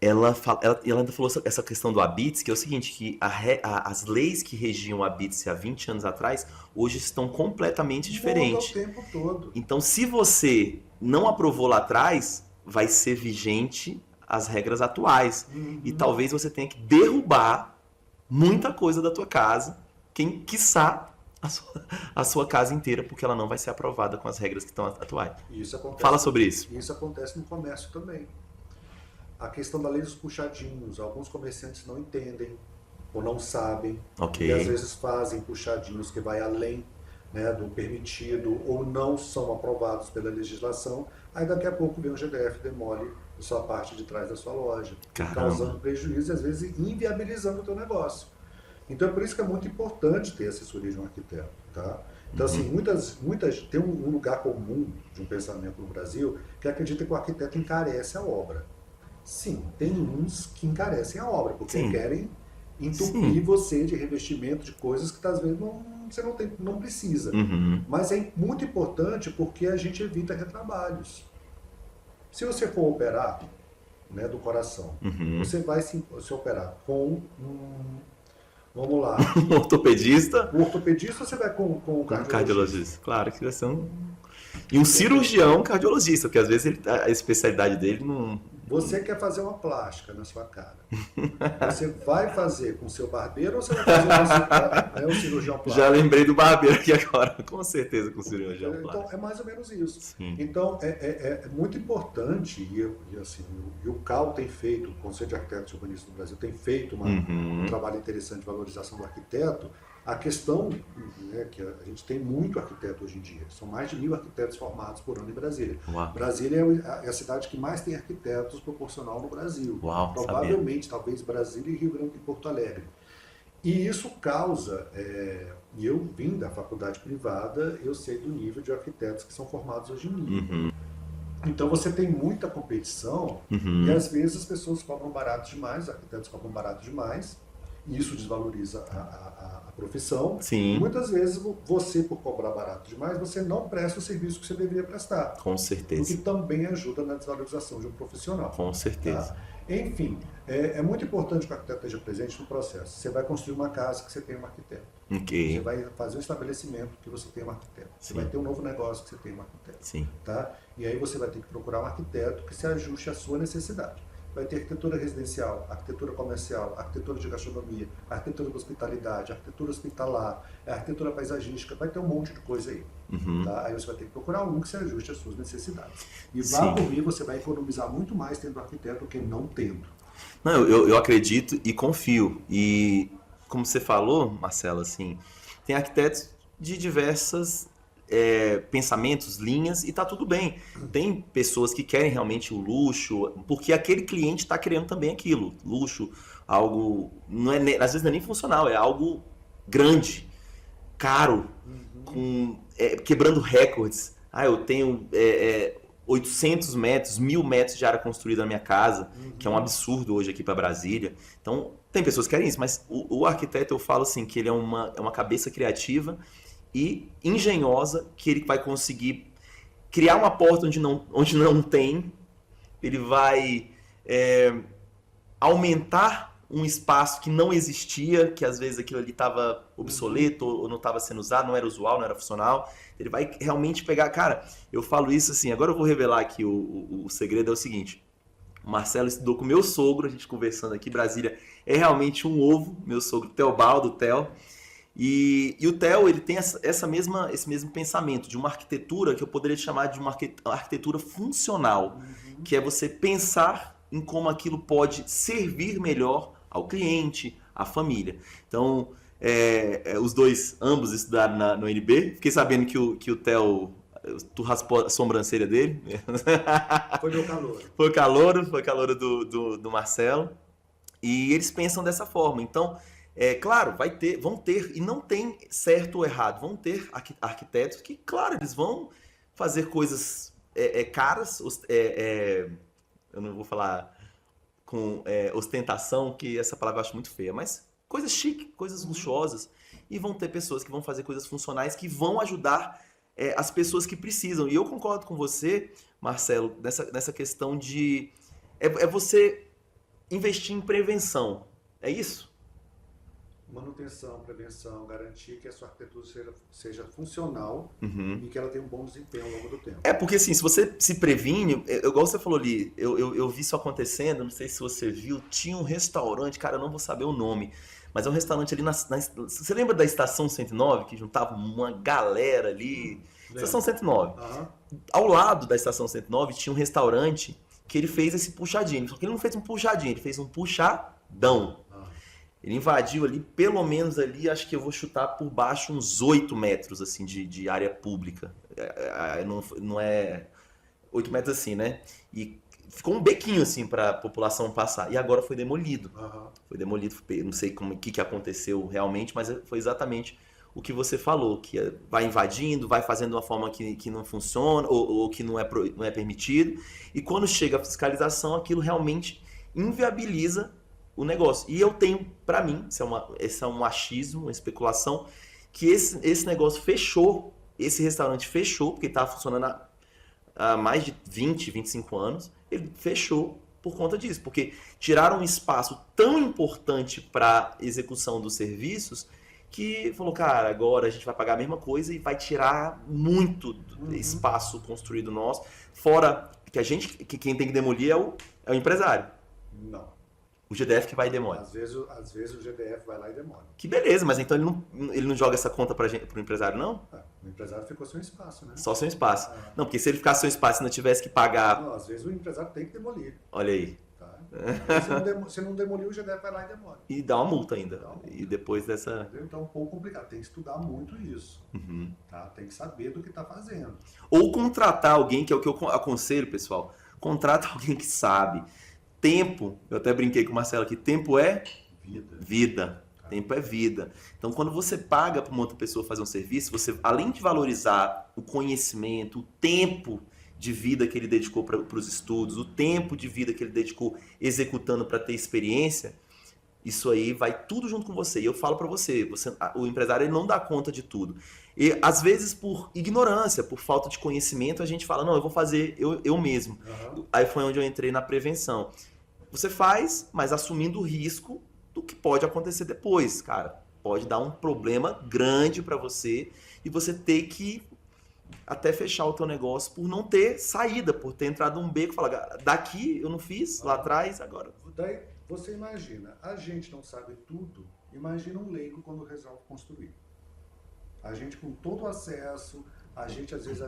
Ela ainda falou essa questão do habite, que é o seguinte, que as leis que regiam o habite há 20 anos atrás, hoje estão completamente diferentes. O tempo todo. Então, se você não aprovou lá atrás, vai ser vigente as regras atuais. E talvez você tenha que derrubar muita coisa da tua casa, quiçá a sua casa inteira, porque ela não vai ser aprovada com as regras que estão atuais. Fala sobre isso. Isso acontece no comércio também. A questão da lei dos puxadinhos, alguns comerciantes não entendem ou não sabem, e às vezes fazem puxadinhos que vai além, né, do permitido ou não são aprovados pela legislação, aí daqui a pouco vem o GDF, demole a sua parte de trás da sua loja, causando prejuízo e às vezes inviabilizando o teu negócio. Então é por isso que é muito importante ter assessoria de um arquiteto. Tá? Então, assim, tem um lugar comum de um pensamento no Brasil que acredita que o arquiteto encarece a obra. Sim, tem uns que encarecem a obra, porque querem entupir você de revestimento, de coisas que às vezes você não precisa. Mas é muito importante porque a gente evita retrabalhos. Se você for operar, né, do coração, você vai se operar com vamos lá. Um ortopedista? O ortopedista você vai com o cardiologista. Claro que vai ser E um cirurgião cardiologista, porque às vezes a especialidade dele não... Você quer fazer uma plástica na sua cara. Você vai fazer com o seu barbeiro ou você vai fazer com o cirurgião plástico? Já lembrei do barbeiro aqui agora, com certeza com o cirurgião plástico. Então, é mais ou menos isso. Sim. Então, é muito importante, e o CAL tem feito, o Conselho de Arquitetos e Urbanistas do Brasil tem feito um trabalho interessante de valorização do arquiteto. A questão, né, que a gente tem muito arquiteto hoje em dia, são mais de 1.000 arquitetos formados por ano em Brasília. Uau. Brasília é a cidade que mais tem arquitetos proporcional no Brasil. Uau, provavelmente, talvez Brasília e Rio Grande e Porto Alegre. E isso causa, e eu vim da faculdade privada, eu sei do nível de arquitetos que são formados hoje em dia. Então você tem muita competição e às vezes as pessoas cobram barato demais, os arquitetos cobram barato demais. E isso desvaloriza a profissão. Sim. E muitas vezes você, por cobrar barato demais, você não presta o serviço que você deveria prestar. Com certeza. O que também ajuda na desvalorização de um profissional. Com certeza. Tá? Enfim, é muito importante que o arquiteto esteja presente no processo. Você vai construir uma casa que você tem um arquiteto. Ok. Você vai fazer um estabelecimento que você tem um arquiteto. Você Sim. vai ter um novo negócio que você tem um arquiteto. Sim. Tá? E aí você vai ter que procurar um arquiteto que se ajuste à sua necessidade. Vai ter arquitetura residencial, arquitetura comercial, arquitetura de gastronomia, arquitetura de hospitalidade, arquitetura hospitalar, arquitetura paisagística, vai ter um monte de coisa aí. Uhum. Tá? Aí você vai ter que procurar um que se ajuste às suas necessidades. E Sim. vá por mim, você vai economizar muito mais tendo arquiteto do que não tendo. Não, eu acredito e confio. E como você falou, Marcelo, assim, tem arquitetos de diversas pensamentos, linhas, e tá tudo bem. Tem pessoas que querem realmente o luxo, porque aquele cliente está querendo também aquilo. Luxo, algo, não é, às vezes não é nem funcional, é algo grande, caro, quebrando recordes. Eu tenho 800 metros, 1000 metros de área construída na minha casa, que é um absurdo hoje aqui para Brasília. Então, tem pessoas que querem isso, mas o arquiteto, eu falo assim, que ele é uma cabeça criativa e engenhosa, que ele vai conseguir criar uma porta onde não tem, ele vai aumentar um espaço que não existia, que às vezes aquilo ali estava obsoleto ou não estava sendo usado, não era usual, não era funcional. Ele vai realmente pegar... Cara, eu falo isso assim, agora eu vou revelar aqui, o segredo é o seguinte. O Marcelo estudou com o meu sogro, a gente conversando aqui, Brasília é realmente um ovo, meu sogro Teobaldo, o Theo. E o Theo, ele tem esse mesmo pensamento de uma arquitetura que eu poderia chamar de uma arquitetura funcional, que é você pensar em como aquilo pode servir melhor ao cliente, à família. Então, os dois, ambos estudaram no UNB. Fiquei sabendo que o Theo, tu raspou a sobrancelha dele. Foi meu calor. Foi calouro do Marcelo. E eles pensam dessa forma. Então, claro, vão ter, e não tem certo ou errado, vão ter arquitetos que, claro, eles vão fazer coisas caras, eu não vou falar com ostentação, que essa palavra eu acho muito feia, mas coisas chiques, coisas luxuosas, e vão ter pessoas que vão fazer coisas funcionais que vão ajudar as pessoas que precisam. E eu concordo com você, Marcelo, nessa questão de você investir em prevenção, é isso? Manutenção, prevenção, garantir que a sua arquitetura seja funcional e que ela tenha um bom desempenho ao longo do tempo. Porque assim, se você se previne, igual você falou ali, eu vi isso acontecendo, não sei se você viu, tinha um restaurante, cara, eu não vou saber o nome, mas é um restaurante ali você lembra da Estação 109, que juntava uma galera ali? Estação 109. Ao lado da Estação 109 tinha um restaurante que ele fez esse puxadinho, só que ele não fez um puxadinho, ele fez um puxadão. Ele invadiu ali, pelo menos ali, acho que eu vou chutar por baixo uns 8 metros, assim, de área pública. Não é 8 metros assim, né? E ficou um bequinho, assim, para a população passar. E agora foi demolido. Foi demolido, não sei o que aconteceu realmente, mas foi exatamente o que você falou, que vai invadindo, vai fazendo de uma forma que não funciona, ou que não é permitido. E quando chega a fiscalização, aquilo realmente inviabiliza o negócio. E eu tenho, para mim, esse é um achismo, uma especulação, que esse negócio fechou, esse restaurante fechou, porque estava funcionando há mais de 20, 25 anos, ele fechou por conta disso, porque tiraram um espaço tão importante para execução dos serviços, que falou, cara, agora a gente vai pagar a mesma coisa e vai tirar muito espaço construído nosso, fora que quem tem que demolir é o empresário. Não. O GDF que vai e demora. Às vezes o GDF vai lá e demora. Que beleza, mas então ele não joga essa conta pro empresário, não? O empresário ficou sem espaço, né? Só sem espaço. Não, porque se ele ficasse sem espaço e não tivesse que pagar... Não, às vezes o empresário tem que demolir. Olha aí. Tá? Se não demoliu, o GDF vai lá e demora. E dá uma multa ainda. E depois dessa... Então é um pouco complicado. Tem que estudar muito isso. Tá? Tem que saber do que está fazendo. Ou contratar alguém, que é o que eu aconselho, pessoal. Contrata alguém que sabe. Tempo, eu até brinquei com o Marcelo aqui, tempo é vida. Tempo é vida. Então, quando você paga para uma outra pessoa fazer um serviço, você, além de valorizar o conhecimento, o tempo de vida que ele dedicou para os estudos, o tempo de vida que ele dedicou executando para ter experiência, isso aí vai tudo junto com você. E eu falo pra você, o empresário ele não dá conta de tudo. E às vezes por ignorância, por falta de conhecimento, a gente fala, não, eu vou fazer eu mesmo. Aham. Aí foi onde eu entrei na prevenção. Você faz, mas assumindo o risco do que pode acontecer depois, cara. Pode dar um problema grande pra você e você ter que até fechar o teu negócio por não ter saída, por ter entrado num beco e falar, daqui eu não fiz, lá atrás, agora. Daí você imagina, a gente não sabe tudo, imagina um leigo quando resolve construir. A gente com todo o acesso, a gente às vezes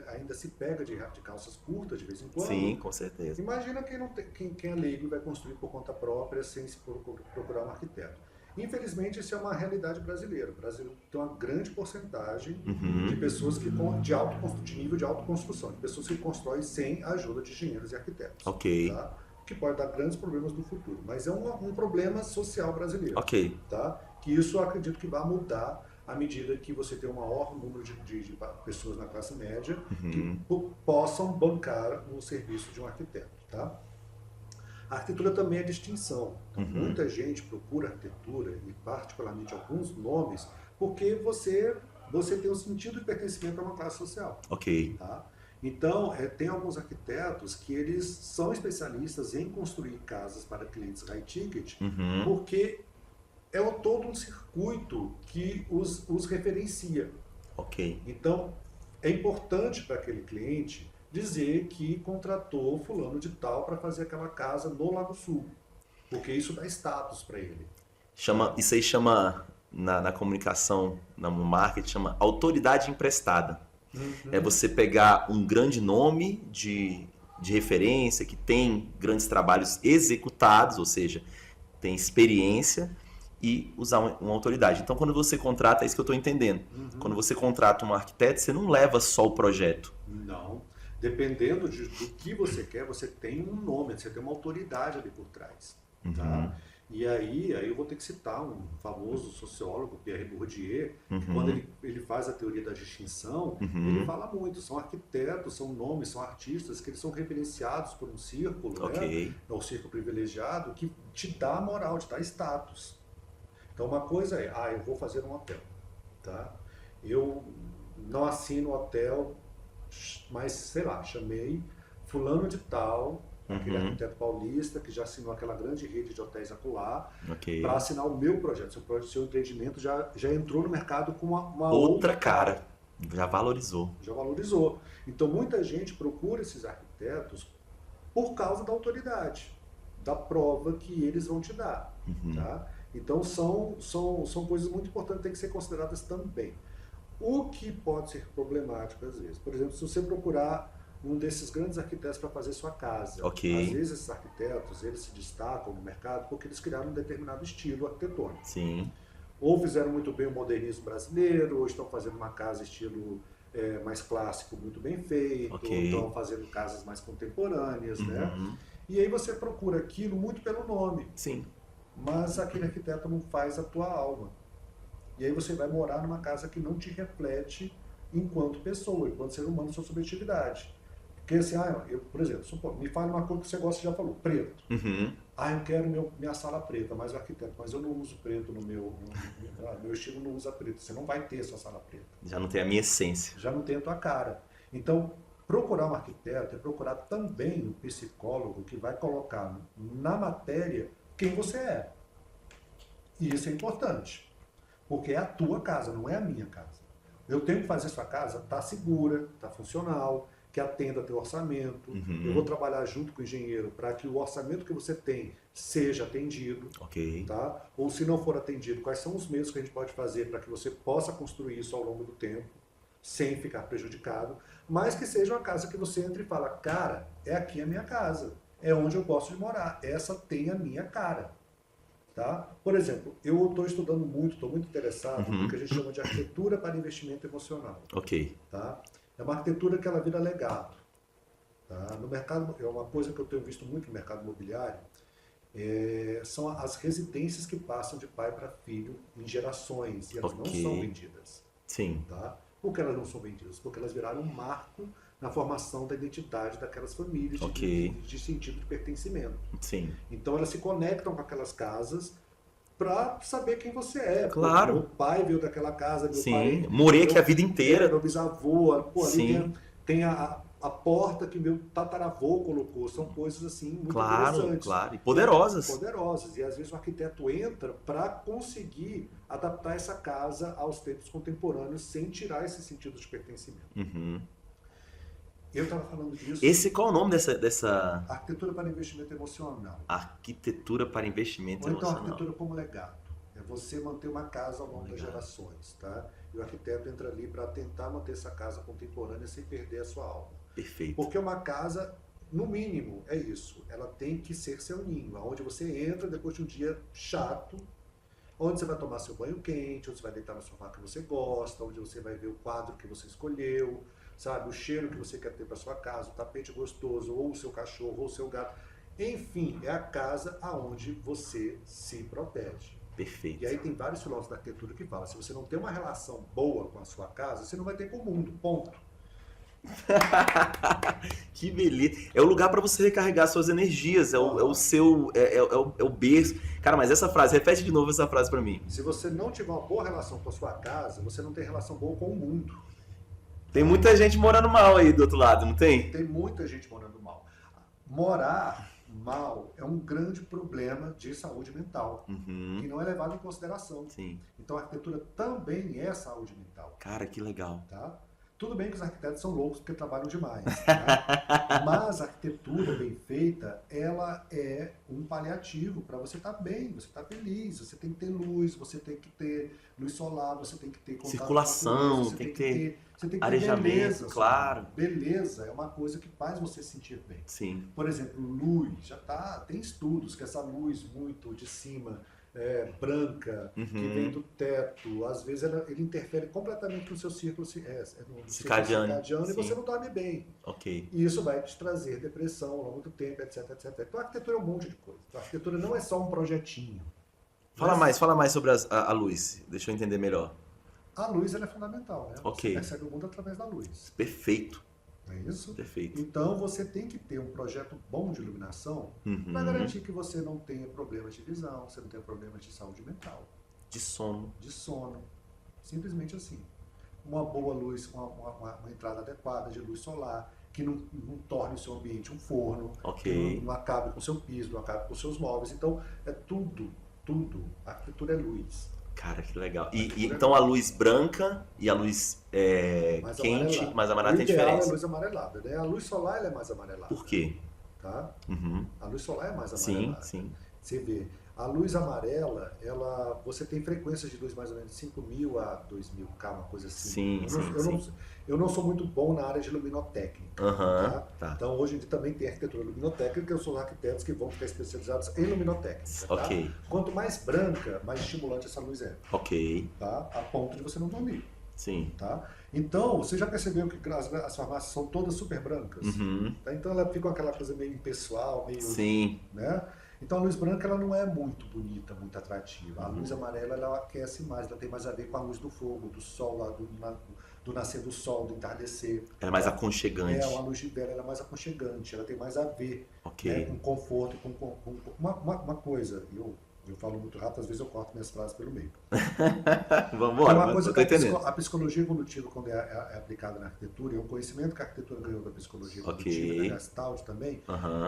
ainda se pega de calças curtas de vez em quando. Sim, com certeza. Imagina quem, não tem, quem é leigo e vai construir por conta própria sem se procurar um arquiteto. Infelizmente, isso é uma realidade brasileira. O Brasil tem uma grande porcentagem de pessoas que de nível de autoconstrução, de pessoas que constroem sem a ajuda de engenheiros e arquitetos. Ok. Tá? O que pode dar grandes problemas no futuro. Mas é um problema social brasileiro. Ok. Tá? Que isso eu acredito que vai mudar à medida que você tem um maior número de pessoas na classe média que possam bancar o serviço de um arquiteto. Tá? A arquitetura também é distinção. Então, muita gente procura arquitetura, e particularmente alguns nomes, porque você tem um sentido de pertencimento a uma classe social. Ok. Tá? Então, tem alguns arquitetos que eles são especialistas em construir casas para clientes high ticket, porque é todo um circuito que os referencia. Ok. Então, é importante para aquele cliente dizer que contratou fulano de tal para fazer aquela casa no Lago Sul, porque isso dá status para ele. Isso aí chama, na comunicação, no marketing, chama autoridade emprestada. É você pegar um grande nome de referência, que tem grandes trabalhos executados, ou seja, tem experiência, e usar uma autoridade. Então, quando você contrata, é isso que eu estou entendendo. Quando você contrata um arquiteto, você não leva só o projeto. Não. Dependendo do que você quer, você tem um nome, você tem uma autoridade ali por trás. Tá? E aí eu vou ter que citar um famoso sociólogo, Pierre Bourdieu, que quando ele faz a teoria da distinção, ele fala muito, são arquitetos, são nomes, são artistas que eles são referenciados por um círculo, né? É o círculo privilegiado, que te dá moral, te dá status. Então uma coisa é, eu vou fazer um hotel, tá? Eu não assino hotel, mas sei lá, chamei fulano de tal, aquele arquiteto paulista que já assinou aquela grande rede de hotéis acolá, para assinar o meu projeto. Seu empreendimento já entrou no mercado com uma outra cara. Já valorizou. Já valorizou. Então muita gente procura esses arquitetos por causa da autoridade, da prova que eles vão te dar. Tá? Então são coisas muito importantes que têm que ser consideradas também. O que pode ser problemático às vezes, por exemplo, se você procurar um desses grandes arquitetos para fazer sua casa. Às vezes esses arquitetos, eles se destacam no mercado porque eles criaram um determinado estilo arquitetônico. Sim. Ou fizeram muito bem o modernismo brasileiro, ou estão fazendo uma casa estilo mais clássico, muito bem feito, ou estão fazendo casas mais contemporâneas, né? E aí você procura aquilo muito pelo nome. Sim. Mas aquele arquiteto não faz a tua alma. E aí você vai morar numa casa que não te reflete enquanto pessoa, enquanto ser humano, sua subjetividade. Porque assim, por exemplo, me fala uma cor que você gosta, já falou, preto. Eu quero minha sala preta, mas o arquiteto, mas eu não uso preto no meu estilo não usa preto. Você não vai ter essa sala preta. Já não tem a minha essência. Já não tem a tua cara. Então, procurar um arquiteto é procurar também um psicólogo que vai colocar na matéria quem você é. E isso é importante, porque é a tua casa, não é a minha casa. Eu tenho que fazer sua casa estar segura, estar funcional, que atenda teu orçamento. Eu vou trabalhar junto com o engenheiro para que o orçamento que você tem seja atendido. Tá? Ou se não for atendido, quais são os meios que a gente pode fazer para que você possa construir isso ao longo do tempo, sem ficar prejudicado, mas que seja uma casa que você entra e fala, cara, é aqui a minha casa, é onde eu gosto de morar, essa tem a minha cara. Tá? Por exemplo, eu estou estudando muito, estou muito interessado no que a gente chama de arquitetura para investimento emocional. Tá? É uma arquitetura que ela vira legado. Tá? No mercado, é uma coisa que eu tenho visto muito no mercado imobiliário, são as residências que passam de pai para filho em gerações, e elas não são vendidas. Sim. Tá? Por que elas não são vendidas? Porque elas viraram um marco na formação da identidade daquelas famílias, de sentido de pertencimento. Sim. Então elas se conectam com aquelas casas para saber quem você é. Claro. Pô, meu pai veio daquela casa, meu Sim, pai... morei aqui a vida inteira. Meu bisavô, pô, ali Sim. tem a porta que meu tataravô colocou. São coisas assim muito Claro, interessantes. claro. E poderosas. Poderosas. E às vezes o arquiteto entra para conseguir adaptar essa casa aos tempos contemporâneos sem tirar esse sentido de pertencimento. Uhum. Eu estava falando disso. Qual é o nome dessa... Arquitetura para investimento emocional. Arquitetura para investimento Ou então emocional. arquitetura como legado. É você manter uma casa ao longo das gerações, tá? E o arquiteto entra ali para tentar manter essa casa contemporânea sem perder a sua alma. Perfeito. Porque uma casa, no mínimo, é isso. Ela tem que ser seu ninho, onde você entra depois de um dia chato, onde você vai tomar seu banho quente, onde você vai deitar no sofá que você gosta, onde você vai ver o quadro que você escolheu, sabe, o cheiro que você quer ter para sua casa, o tapete gostoso, ou o seu cachorro, ou o seu gato. Enfim, é a casa aonde você se protege. Perfeito. E aí tem vários filósofos da arquitetura que falam, se você não tem uma relação boa com a sua casa, você não vai ter com o mundo, ponto. Que beleza. É o lugar para você recarregar suas energias, é o seu, é o berço. Cara, mas essa frase, repete de novo essa frase para mim. Se você não tiver uma boa relação com a sua casa, você não tem relação boa com o mundo. Tem muita gente morando mal aí do outro lado, não tem? Tem muita gente morando mal. Morar mal é um grande problema de saúde mental, que não é levado em consideração. Sim. Então a arquitetura também é saúde mental. Cara, que legal. Tá? Tudo bem que os arquitetos são loucos porque trabalham demais, tá? Mas a arquitetura bem feita, ela é um paliativo para você estar bem, você estar feliz, você tem que ter luz, você tem que ter luz solar, você tem que ter contato circulação, com a natureza, tem que ter você tem que ter arejamento, beleza, claro. Beleza é uma coisa que faz você se sentir bem. Sim. Por exemplo, luz, tem estudos que essa luz muito de cima, branca, que vem do teto, às vezes ele interfere completamente no seu círculo circadiano e você não dorme bem. Ok. E isso vai te trazer depressão ao longo do tempo, etc, etc. Então a arquitetura é um monte de coisa. Então, a arquitetura não é só um projetinho. Fala mais sobre a luz, deixa eu entender melhor. A luz ela é fundamental, né? Ok. Você percebe o mundo através da luz. Perfeito. Não é isso? Perfeito. Então você tem que ter um projeto bom de iluminação para garantir que você não tenha problemas de visão, você não tenha problemas de saúde mental. De sono. De sono. Simplesmente assim. Uma boa luz, uma entrada adequada de luz solar, que não torne o seu ambiente um forno, que não acabe com o seu piso, não acabe com os seus móveis. Então é tudo. A arquitetura é luz. Cara, que legal. E então a luz branca e a luz quente, mais amarelada tem diferença. O ideal é a luz amarelada, né? A luz solar ela é mais amarelada. Por quê? Tá? A luz solar é mais amarelada. Sim. Você vê, a luz amarela, você tem frequências de luz mais ou menos de 5.000 a 2.000K, uma coisa assim. Eu não sou muito bom na área de luminotécnica. Tá? Então hoje em dia também tem arquitetura luminotécnica, eu sou arquitetos que vão ficar especializados em luminotécnica. Tá? Quanto mais branca, mais estimulante essa luz é. Tá? A ponto de você não dormir. Sim. Tá? Então, você já percebeu que as farmácias são todas super brancas? Tá? Então ela fica com aquela coisa meio impessoal, meio... Sim. Né? Então a luz branca ela não é muito bonita, muito atrativa. A luz amarela ela aquece mais, ela tem mais a ver com a luz do fogo, do sol, lá, do nascer do sol, do entardecer. Ela é mais aconchegante. A luz de vela ela é mais aconchegante, ela tem mais a ver com conforto, com uma coisa. Eu falo muito rápido, às vezes eu corto minhas frases pelo meio. Vamos embora, uma coisa que a psicologia evolutiva, quando é aplicada na arquitetura, e o conhecimento que a arquitetura ganhou da psicologia evolutiva, da Gestalt também,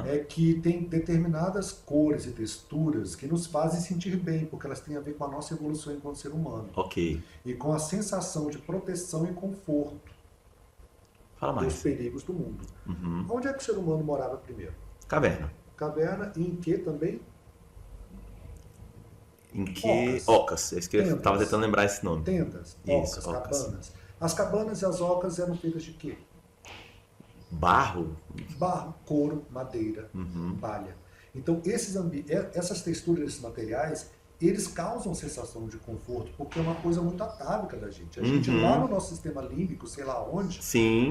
é que tem determinadas cores e texturas que nos fazem sentir bem, porque elas têm a ver com a nossa evolução enquanto ser humano. E com a sensação de proteção e conforto dos perigos do mundo. Onde é que o ser humano morava primeiro? Caverna. Caverna e em que também? Em que? Ocas. É isso que eu estava tentando lembrar esse nome. Tendas, ocas, cabanas. As cabanas e as ocas eram feitas de quê? Barro? Barro, couro, madeira, palha. Então essas texturas, esses materiais, eles causam sensação de conforto, porque é uma coisa muito atávica da gente. A gente lá no nosso sistema límbico, sei lá onde,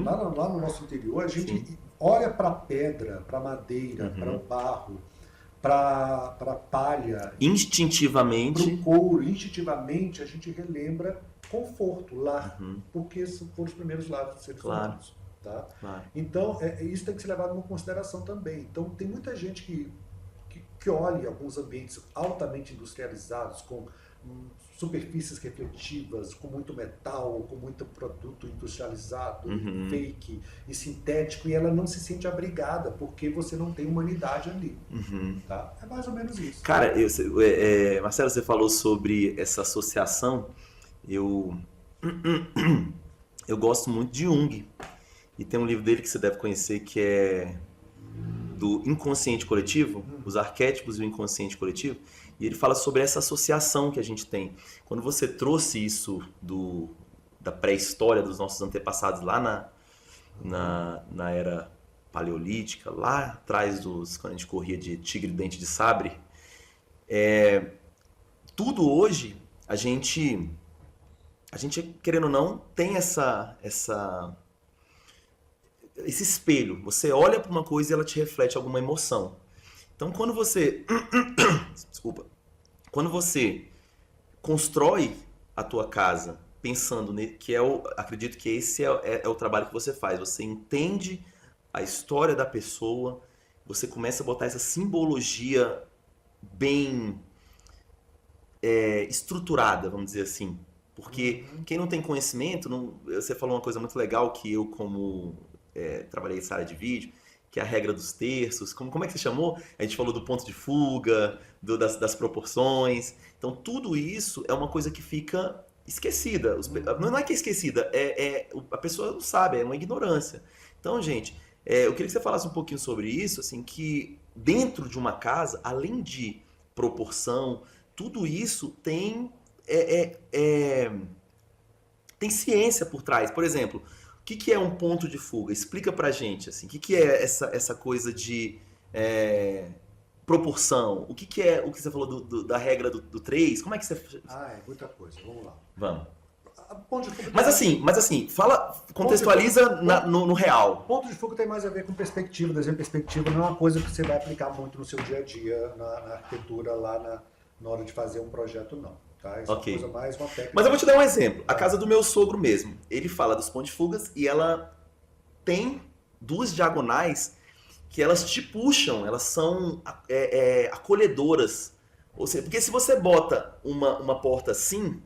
lá no nosso interior, a gente olha para a pedra, para a madeira, para o barro, para a palha, instintivamente, para o couro, instintivamente a gente relembra conforto, lar, porque foram os primeiros lares dos seres humanos. Tá? Então, isso tem que ser levado em consideração também. Então, tem muita gente que que olhe alguns ambientes altamente industrializados, com superfícies refletivas, com muito metal, com muito produto industrializado, fake e sintético, e ela não se sente abrigada, porque você não tem humanidade ali. Tá? É mais ou menos isso. Cara, Marcelo, você falou sobre essa associação. Eu gosto muito de Jung. E tem um livro dele que você deve conhecer, que é do inconsciente coletivo, os arquétipos e o inconsciente coletivo. E ele fala sobre essa associação que a gente tem. Quando você trouxe isso da pré-história dos nossos antepassados lá na era paleolítica, lá atrás quando a gente corria de tigre dente de sabre, tudo hoje, a gente, querendo ou não, tem esse espelho. Você olha para uma coisa e ela te reflete alguma emoção. Então, quando você quando você constrói a tua casa pensando que acredito que esse é o trabalho que você faz. Você entende a história da pessoa, você começa a botar essa simbologia bem estruturada, vamos dizer assim. Porque quem não tem conhecimento, você falou uma coisa muito legal que eu, como trabalhei nessa área de vídeo, que é a regra dos terços. Como é que você chamou? A gente falou do ponto de fuga, das proporções. Então, tudo isso é uma coisa que fica esquecida. Não é que é esquecida, a pessoa não sabe, é uma ignorância. Então, gente, eu queria que você falasse um pouquinho sobre isso, assim, que dentro de uma casa, além de proporção, tudo isso tem ciência por trás. Por exemplo, o que é um ponto de fuga? Explica pra gente, assim, o que é essa coisa de proporção? O que é o que você falou da regra do 3? Como é que você... É muita coisa. Vamos lá. Vamos. Ponto de fuga Mas assim, contextualiza no real. Ponto de fuga tem mais a ver com perspectiva. Desenho perspectiva não é uma coisa que você vai aplicar muito no seu dia a dia, na arquitetura, lá na hora de fazer um projeto, não. Tá? Isso é uma coisa mais uma técnica. Mas eu vou te dar um exemplo. A casa do meu sogro mesmo. Ele fala dos pontos de fugas e ela tem 2 diagonais que elas te puxam, elas são acolhedoras. Ou seja, porque se você bota uma porta assim,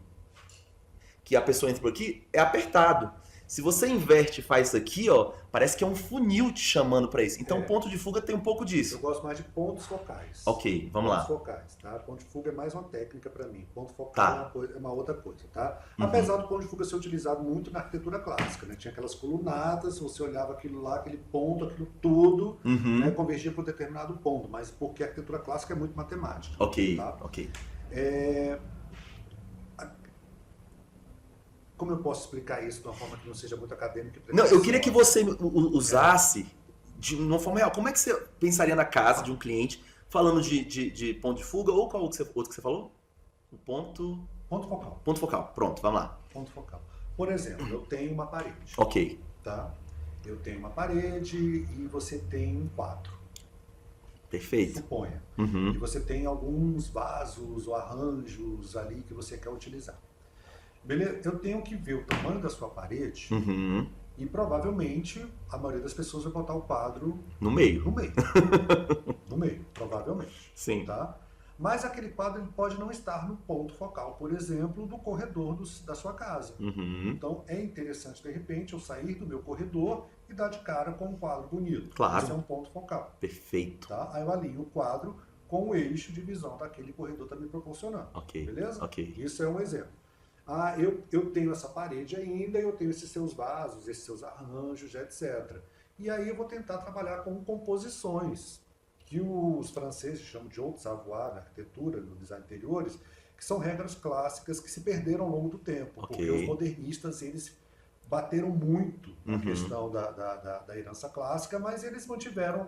que a pessoa entra por aqui, é apertado. Se você inverte e faz isso aqui, ó, parece que é um funil te chamando para isso. Então, ponto de fuga tem um pouco disso. Eu gosto mais de pontos focais. Ok, vamos lá. Pontos focais, tá? Ponto de fuga é mais uma técnica para mim. Ponto focal é uma outra coisa, tá? Apesar do ponto de fuga ser utilizado muito na arquitetura clássica, né? Tinha aquelas colunadas, você olhava aquilo lá, aquele ponto, aquilo tudo, né? Convergia para um determinado ponto, mas porque a arquitetura clássica é muito matemática. Ok, tá? ok. Como eu posso explicar isso de uma forma que não seja muito acadêmica? Não, eu queria que você usasse de uma forma real. Como é que você pensaria na casa de um cliente falando de ponto de fuga ou qual outro que você falou? O ponto... Ponto focal. Ponto focal. Pronto, vamos lá. Ponto focal. Por exemplo, eu tenho uma parede. Ok. Tá? Eu tenho uma parede e você tem um quadro. Perfeito. Suponha. E você tem alguns vasos ou arranjos ali que você quer utilizar. Beleza? Eu tenho que ver o tamanho da sua parede e provavelmente a maioria das pessoas vai botar o quadro no meio. No meio, provavelmente. Sim. Tá? Mas aquele quadro ele pode não estar no ponto focal, por exemplo, do corredor da sua casa. Então é interessante, de repente, eu sair do meu corredor e dar de cara com um quadro bonito. Claro. Isso é um ponto focal. Perfeito. Tá? Aí eu alinho o quadro com o eixo de visão daquele corredor está me proporcionando. Ok. Beleza? Ok. Isso é um exemplo. Eu tenho essa parede ainda, eu tenho esses seus vasos, esses seus arranjos, etc. E aí eu vou tentar trabalhar com composições, que os franceses chamam de haute savoir na arquitetura, no design de interiores, que são regras clássicas que se perderam ao longo do tempo, porque os modernistas eles bateram muito na questão da herança clássica, mas eles mantiveram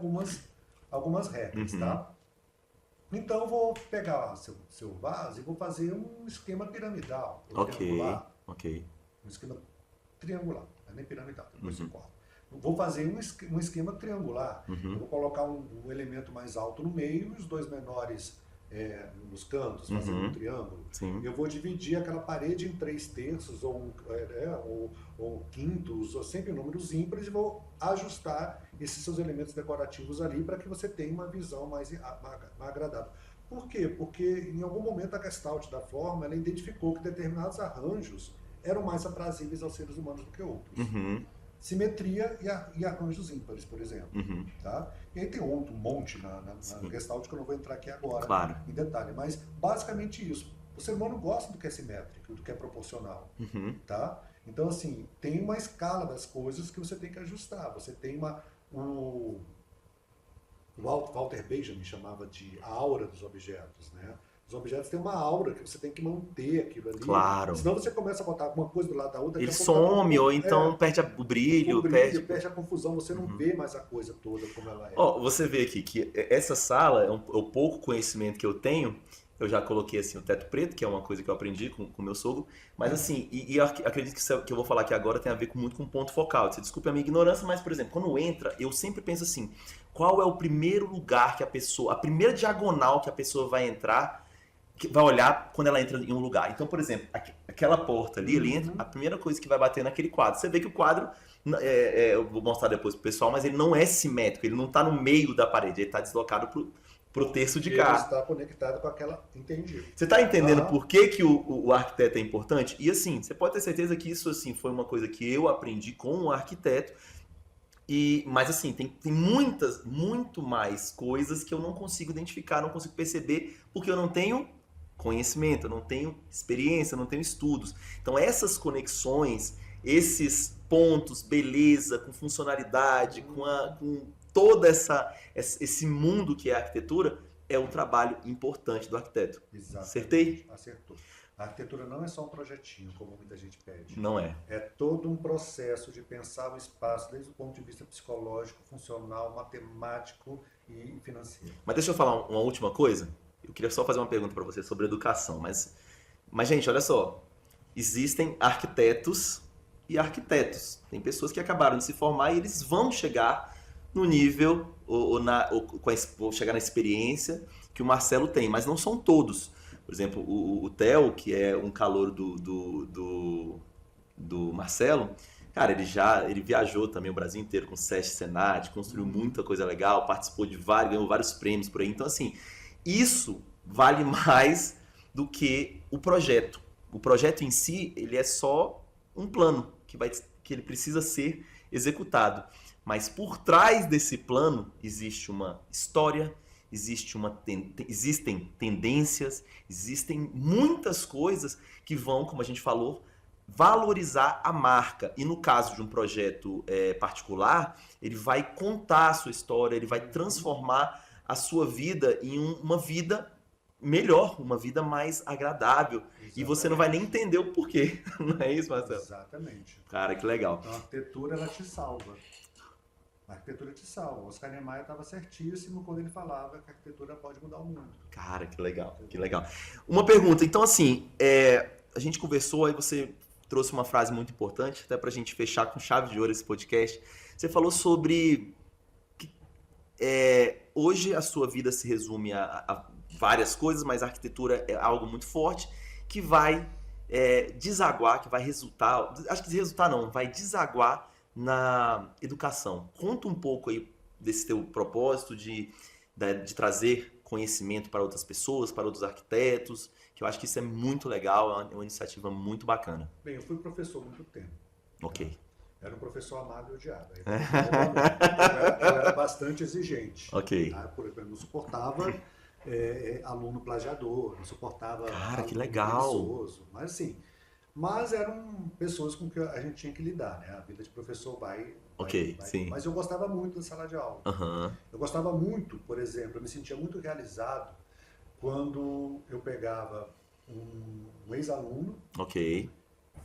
algumas regras, tá? Então eu vou pegar seu vaso e vou fazer um esquema piramidal, triangular. Ok. Um esquema triangular, não é nem piramidal, depois você corta. Vou fazer um esquema triangular. Eu vou colocar um elemento mais alto no meio e os 2 menores nos cantos, fazendo um triângulo. Sim. Eu vou dividir aquela parede em 3/3 ou quintos, ou sempre números ímpares, e vou ajustar esses seus elementos decorativos ali para que você tenha uma visão mais agradável. Por quê? Porque em algum momento a Gestalt da forma ela identificou que determinados arranjos eram mais aprazíveis aos seres humanos do que outros. Simetria e arranjos ímpares, por exemplo. Tá? E aí tem um monte na Gestalt que eu não vou entrar aqui agora em detalhe, mas basicamente isso. O ser humano gosta do que é simétrico, do que é proporcional. Tá? Então, assim, tem uma escala das coisas que você tem que ajustar. Você tem o Walter Benjamin chamava de a aura dos objetos, né? Os objetos têm uma aura que você tem que manter aquilo ali. Claro. Senão você começa a botar uma coisa do lado da outra. Ele some, ou então perde o brilho. Perde a confusão, você não vê mais a coisa toda como ela é. Você vê aqui que essa sala é o pouco conhecimento que eu tenho. Eu já coloquei assim o teto preto, que é uma coisa que eu aprendi com o meu sogro. Mas assim, eu acredito que eu vou falar aqui agora tem a ver muito com ponto focal. Você desculpe a minha ignorância, mas, por exemplo, quando entra, eu sempre penso assim, qual é o primeiro lugar que a primeira diagonal que a pessoa vai entrar, que vai olhar quando ela entra em um lugar. Então, por exemplo, aquela porta ali, ele entra, a primeira coisa que vai bater naquele quadro. Você vê que o quadro, eu vou mostrar depois pro pessoal, mas ele não é simétrico, ele não está no meio da parede, ele está deslocado pro terço de cá. Ele está conectado com aquela... Entendi. Você está entendendo por que o arquiteto é importante? E assim, você pode ter certeza que isso assim, foi uma coisa que eu aprendi com um arquiteto. Mas assim, tem muito mais coisas que eu não consigo identificar, não consigo perceber, porque eu não tenho conhecimento, eu não tenho experiência, eu não tenho estudos. Então essas conexões, esses pontos, beleza, com funcionalidade, com todo esse mundo que é a arquitetura, é um trabalho importante do arquiteto. Exatamente. Acertei? Acertou. A arquitetura não é só um projetinho, como muita gente pede. Não é. É todo um processo de pensar o espaço desde o ponto de vista psicológico, funcional, matemático e financeiro. Mas deixa eu falar uma última coisa. Eu queria só fazer uma pergunta para você sobre educação. Mas, gente, olha só. Existem arquitetos e arquitetos. Tem pessoas que acabaram de se formar e eles vão chegar no nível ou chegar na experiência que o Marcelo tem, mas não são todos. Por exemplo, o Theo, que é um calouro do Marcelo, cara, ele viajou também o Brasil inteiro com o SESC Senat, construiu muita coisa legal, participou de ganhou vários prêmios por aí. Então, assim, isso vale mais do que o projeto. O projeto em si, ele é só um plano que ele precisa ser executado. Mas por trás desse plano existe uma história, existem tendências, existem muitas coisas que vão, como a gente falou, valorizar a marca. E no caso de um projeto particular, ele vai contar a sua história, ele vai transformar a sua vida em uma vida melhor, uma vida mais agradável. Exatamente. E você não vai nem entender o porquê. Não é isso, Marcelo? Exatamente. Cara, que legal. Então a arquitetura, ela te salva. A arquitetura te salva. O Oscar Niemeyer estava certíssimo quando ele falava que a arquitetura pode mudar o mundo. Cara, que legal, que legal. Uma pergunta, então assim, a gente conversou, aí você trouxe uma frase muito importante, até pra gente fechar com chave de ouro esse podcast. Você falou sobre que hoje a sua vida se resume a várias coisas, mas a arquitetura é algo muito forte que vai desaguar, que vai resultar, acho que resultar não, vai desaguar na educação. Conta um pouco aí desse teu propósito de trazer conhecimento para outras pessoas, para outros arquitetos, que eu acho que isso é muito legal, é uma iniciativa muito bacana. Bem, eu fui professor há muito tempo. Ok. Era um professor amado e odiado. Eu era bastante exigente. Ok. Tá? Eu não suportava aluno plagiador, não suportava Cara, que aluno legal. preguiçoso, mas assim... Mas eram pessoas com que a gente tinha que lidar, né? A vida de professor vai... Sim. Mas eu gostava muito da sala de aula. Uhum. Eu gostava muito, por exemplo, eu me sentia muito realizado quando eu pegava um ex-aluno,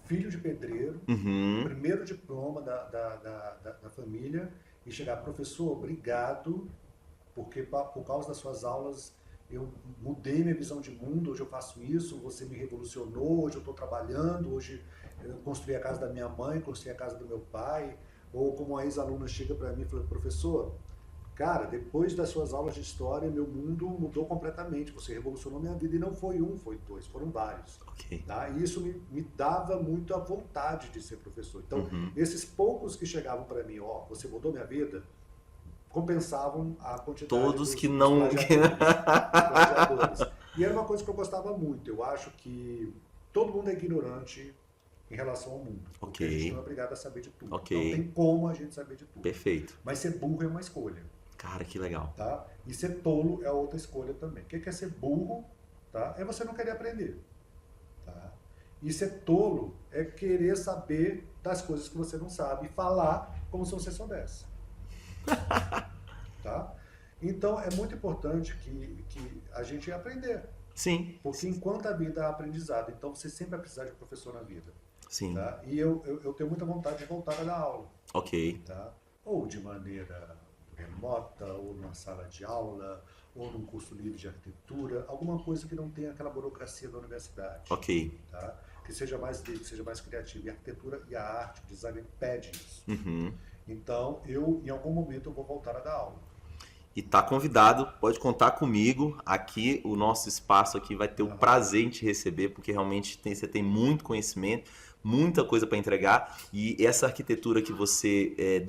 filho de pedreiro, primeiro diploma da família, e chegar, professor, obrigado, porque por causa das suas aulas... Eu mudei minha visão de mundo, hoje eu faço isso, você me revolucionou, hoje eu estou trabalhando, hoje eu construí a casa da minha mãe, construí a casa do meu pai. Ou como a ex-aluna chega para mim e fala, professor, Cara, depois das suas aulas de história, meu mundo mudou completamente. Você revolucionou minha vida e não foi um, foi dois, foram vários. Ok. Tá? E isso me dava muito a vontade de ser professor. Então, Uhum. esses poucos que chegavam para mim, ó, você mudou minha vida, compensavam a quantidade Todos que dos não. plagiadores. E era uma coisa que eu gostava muito. Eu acho que todo mundo é ignorante em relação ao mundo. Porque a gente Ok. não é obrigado a saber de tudo. Ok. Não tem como a gente saber de tudo. Perfeito. Mas ser burro é uma escolha. Cara, que legal. Tá? E ser tolo é outra escolha também. O que é ser burro? Tá? É você não querer aprender. Tá? E ser tolo é querer saber das coisas que você não sabe e falar como se você soubesse. Tá? Então é muito importante que a gente aprender. Sim. Porque enquanto a vida é aprendizado, então você sempre vai precisar de um professor na vida. Sim. Tá? E eu tenho muita vontade de voltar a dar aula. Ok. Tá? Ou de maneira remota, ou numa sala de aula, ou num curso livre de arquitetura, alguma coisa que não tenha aquela burocracia da universidade. Ok. Tá? Que seja mais livre, que seja mais criativo. E a arquitetura e a arte, o design pede isso. Uhum. Então, em algum momento, eu vou voltar a dar aula. E tá convidado, pode contar comigo. Aqui, o nosso espaço aqui vai ter o prazer em te receber, porque realmente você tem muito conhecimento, muita coisa para entregar. E essa arquitetura que você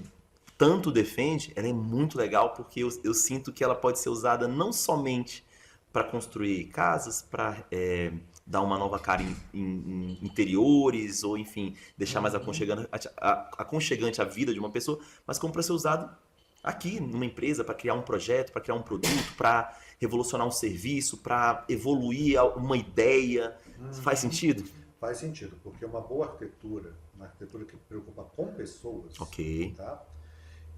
tanto defende, ela é muito legal, porque eu sinto que ela pode ser usada não somente para construir casas, para dar uma nova cara em interiores, ou enfim, deixar mais aconchegante a vida de uma pessoa, mas como para ser usado aqui numa empresa, para criar um projeto, para criar um produto, para revolucionar um serviço, para evoluir uma ideia. Faz sentido? Faz sentido, porque uma boa arquitetura, uma arquitetura que preocupa com pessoas, Ok. tá?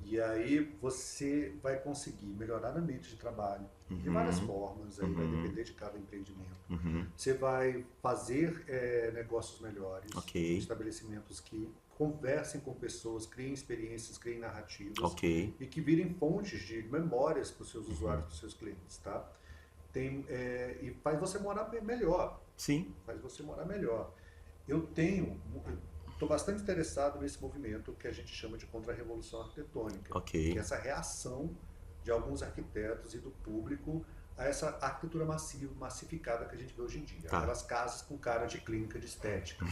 E aí você vai conseguir melhorar o ambiente de trabalho de várias formas, aí vai depender de cada empreendimento. Uhum. Você vai fazer negócios melhores, Ok. estabelecimentos que conversem com pessoas, criem experiências, criem narrativas Ok. e que virem fontes de memórias para os seus usuários, para os seus clientes, tá? E faz você morar melhor. Sim. Faz você morar melhor. Estou bastante interessado nesse movimento que a gente chama de contra-revolução arquitetônica, Ok. que é essa reação de alguns arquitetos e do público a essa arquitetura massificada que a gente vê hoje em dia. Tá. Aquelas casas com cara de clínica de estética,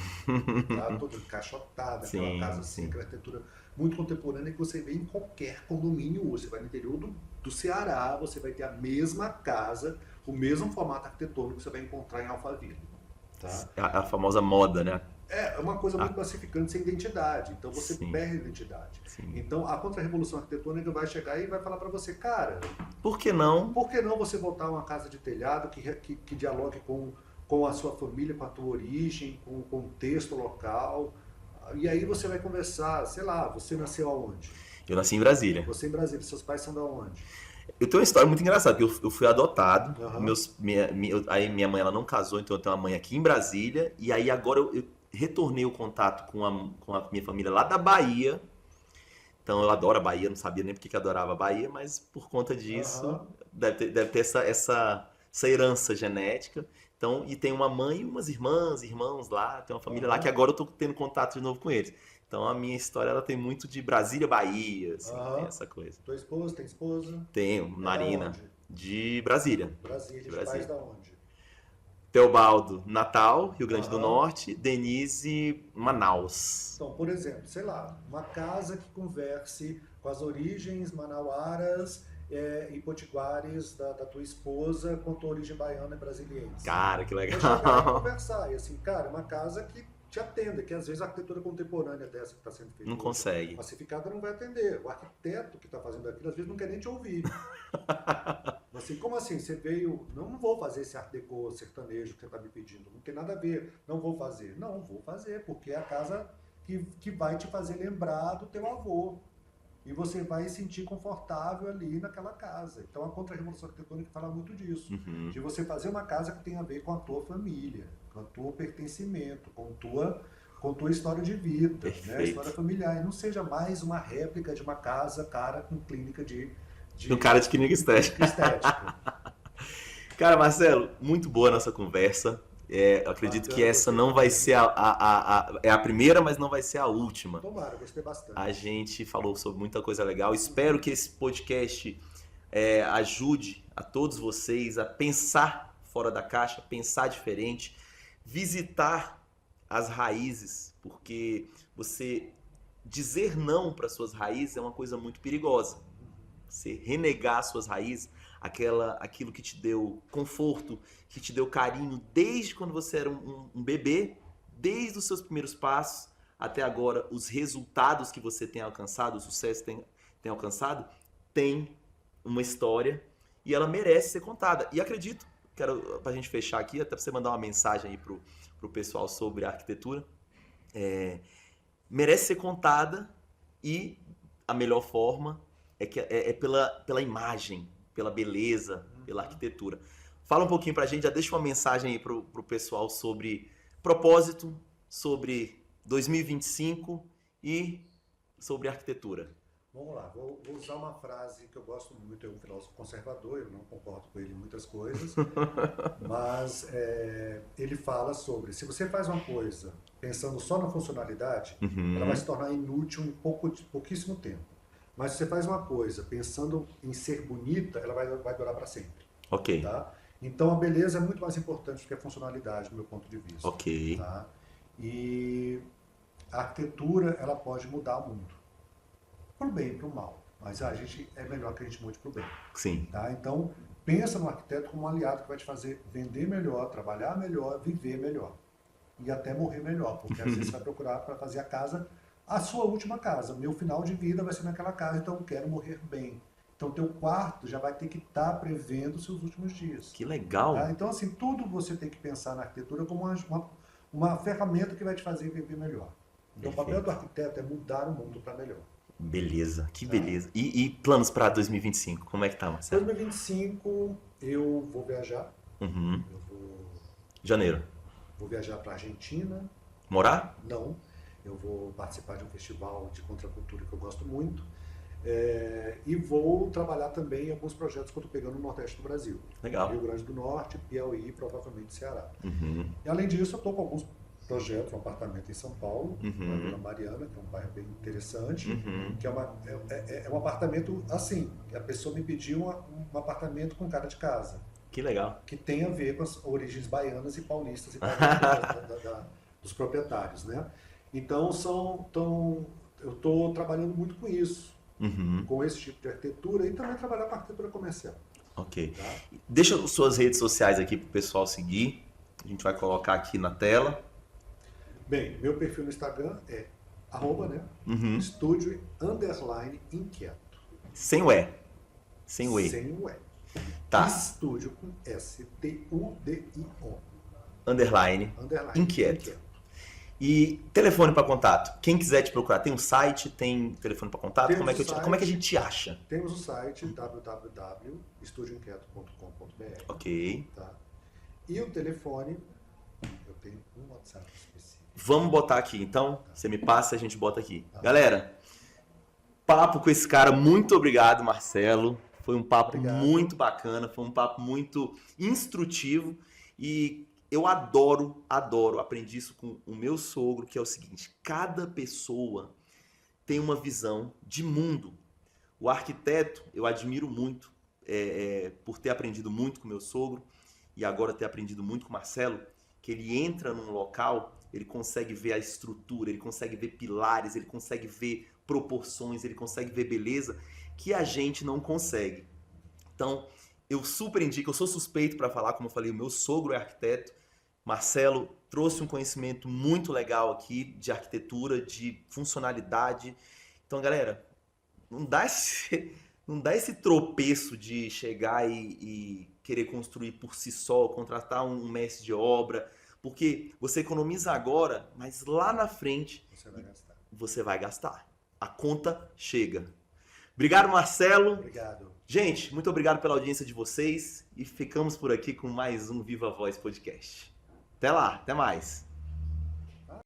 tá? Toda encaixotada, aquela Sim, casa assim, sim. aquela arquitetura muito contemporânea que você vê em qualquer condomínio. Você vai no interior do Ceará, você vai ter a mesma casa, o mesmo formato arquitetônico que você vai encontrar em Alphaville. Tá? A famosa moda, né? É uma coisa muito massificante, sem identidade. Então você Sim. perde a identidade. Sim. Então a contra-revolução arquitetônica vai chegar e vai falar para você, cara, Por que não? por que não você voltar a uma casa de telhado que dialogue com a sua família, com a tua origem, com o contexto local? E aí você vai conversar, sei lá, você nasceu aonde? Eu nasci em Brasília. Você em Brasília, seus pais são de onde? Eu tenho uma história muito engraçada, porque eu fui adotado, Aham. aí minha mãe ela não casou, então eu tenho uma mãe aqui em Brasília, e aí agora eu retornei o contato com a minha família lá da Bahia. Então eu adoro a Bahia, não sabia nem porque que adorava a Bahia, mas por conta disso Aham. deve ter essa herança genética. Então, e tem uma mãe e umas irmãos lá, tem uma família lá Aham. que agora eu tô tendo contato de novo com eles. Então a minha história ela tem muito de Brasília, Bahia, assim, Aham. tem essa coisa. Tua esposa, tem esposa? Tenho, É da Marina, onde? de Brasília. Brasília, de Brasília. pais da onde? Teobaldo, Natal, Rio Grande do Aham. Norte. Denise, Manaus. Então, por exemplo, sei lá, uma casa que converse com as origens manauaras e potiguares da tua esposa com a tua origem baiana e brasiliense. Cara, que Vai chegar e legal. conversar. E assim, cara, uma casa que te atenda, que às vezes a arquitetura contemporânea dessa que está sendo feita Não hoje, consegue. massificada, não vai atender. O arquiteto que está fazendo aquilo, às vezes não quer nem te ouvir. Assim, como assim? Você veio... Não vou fazer esse art déco sertanejo que você está me pedindo. Não tem nada a ver. Não vou fazer. Não, vou fazer, porque é a casa que vai te fazer lembrar do teu avô. E você vai se sentir confortável ali naquela casa. Então a contra-revolução arquitetônica fala muito disso. Uhum. De você fazer uma casa que tenha a ver com a tua família, com o teu pertencimento, com tua história de vida, né? Perfeito. História familiar. E não seja mais uma réplica de uma casa cara com clínica de No cara de clínica estética. estética. Cara, Marcelo, muito boa a nossa conversa. Eu acredito Bacana, que essa gostei não vai bastante. ser é a primeira, mas não vai ser a última. Tomara, gostei bastante. A gente falou sobre muita coisa legal. Espero que esse podcast ajude a todos vocês a pensar fora da caixa, pensar diferente, visitar as raízes, porque você dizer não para suas raízes é uma coisa muito perigosa. Você renegar suas raízes, aquilo que te deu conforto, que te deu carinho desde quando você era um bebê, desde os seus primeiros passos até agora, os resultados que você tem alcançado, o sucesso que tem alcançado, tem uma história e ela merece ser contada. E acredito, pra gente fechar aqui, até pra você mandar uma mensagem aí pro pessoal sobre a arquitetura, merece ser contada e a melhor forma é pela imagem, pela beleza, pela arquitetura. Fala um pouquinho pra gente, já deixa uma mensagem aí pro pessoal sobre propósito, sobre 2025 e sobre arquitetura. Vamos lá, vou usar uma frase que eu gosto muito, é um filósofo conservador, eu não concordo com ele em muitas coisas, mas ele fala sobre, se você faz uma coisa pensando só na funcionalidade, ela vai se tornar inútil em pouquíssimo tempo. Mas se você faz uma coisa pensando em ser bonita, ela vai durar para sempre. Ok. Tá? Então a beleza é muito mais importante do que a funcionalidade, do meu ponto de vista. Ok. Tá? E a arquitetura, ela pode mudar o mundo. Pro bem e pro mal. Mas é melhor que a gente mude pro bem. Sim. Tá? Então, pensa no arquiteto como um aliado que vai te fazer vender melhor, trabalhar melhor, viver melhor. E até morrer melhor. Porque às vezes você vai procurar para fazer a casa, a sua última casa. Meu final de vida vai ser naquela casa, então eu quero morrer bem. Então, teu quarto já vai ter que estar prevendo os seus últimos dias. Que legal. Tá? Então, assim, tudo você tem que pensar na arquitetura como uma ferramenta que vai te fazer viver melhor. Então, o papel do arquiteto é mudar o mundo para melhor. Beleza, que beleza. E planos para 2025, como é que tá, Marcelo? 2025 eu vou viajar. Uhum. Eu Janeiro. vou viajar para a Argentina. Morar? Não. Eu vou participar de um festival de contracultura que eu gosto muito. E vou trabalhar também em alguns projetos que eu estou pegando no Nordeste do Brasil. Legal. Rio Grande do Norte, Piauí e provavelmente Ceará. Uhum. E além disso, eu estou com alguns projetos, um apartamento em São Paulo, Uhum. na Vila Mariana, que é um bairro bem interessante, Uhum. que é um apartamento assim, a pessoa me pediu um apartamento com cara de casa, Que legal. que tem a ver com as origens baianas e paulistas e dos proprietários, né? Então, eu estou trabalhando muito com isso, Uhum. com esse tipo de arquitetura e também trabalhar com arquitetura comercial. Ok. Tá? Deixa suas redes sociais aqui pro pessoal seguir. A gente vai colocar aqui na tela. Bem, meu perfil no Instagram é @, Uhum. estúdio _inquieto. Sem o E. Sem o E. Sem o E. Tá. Estúdio com STUDIO. Underline. Underline. Inquieto. E telefone para contato. Quem quiser te procurar, tem um site, tem telefone para contato? Temos Como é que o site. como é que a gente te acha? Temos o site www.estudioinquieto.com.br. Ok. Tá? E o telefone, eu tenho um WhatsApp específico. Vamos botar aqui, então. Você me passa e a gente bota aqui. Galera, papo com esse cara. Muito obrigado, Marcelo. Foi um papo muito bacana, foi um papo muito instrutivo e eu adoro, aprendi isso com o meu sogro, que é o seguinte: cada pessoa tem uma visão de mundo. O arquiteto, eu admiro muito, por ter aprendido muito com o meu sogro e agora ter aprendido muito com o Marcelo, que ele entra num local, ele consegue ver a estrutura, ele consegue ver pilares, ele consegue ver proporções, ele consegue ver beleza que a gente não consegue. Então, eu super indico, eu sou suspeito para falar, como eu falei, o meu sogro é arquiteto. Marcelo trouxe um conhecimento muito legal aqui de arquitetura, de funcionalidade. Então, galera, não dá esse tropeço de chegar e querer construir por si só, contratar um mestre de obra, porque você economiza agora, mas lá na frente você vai gastar. A conta chega. Obrigado, Marcelo. Obrigado. Gente, muito obrigado pela audiência de vocês e ficamos por aqui com mais um Viva Voz Podcast. Até lá, até mais.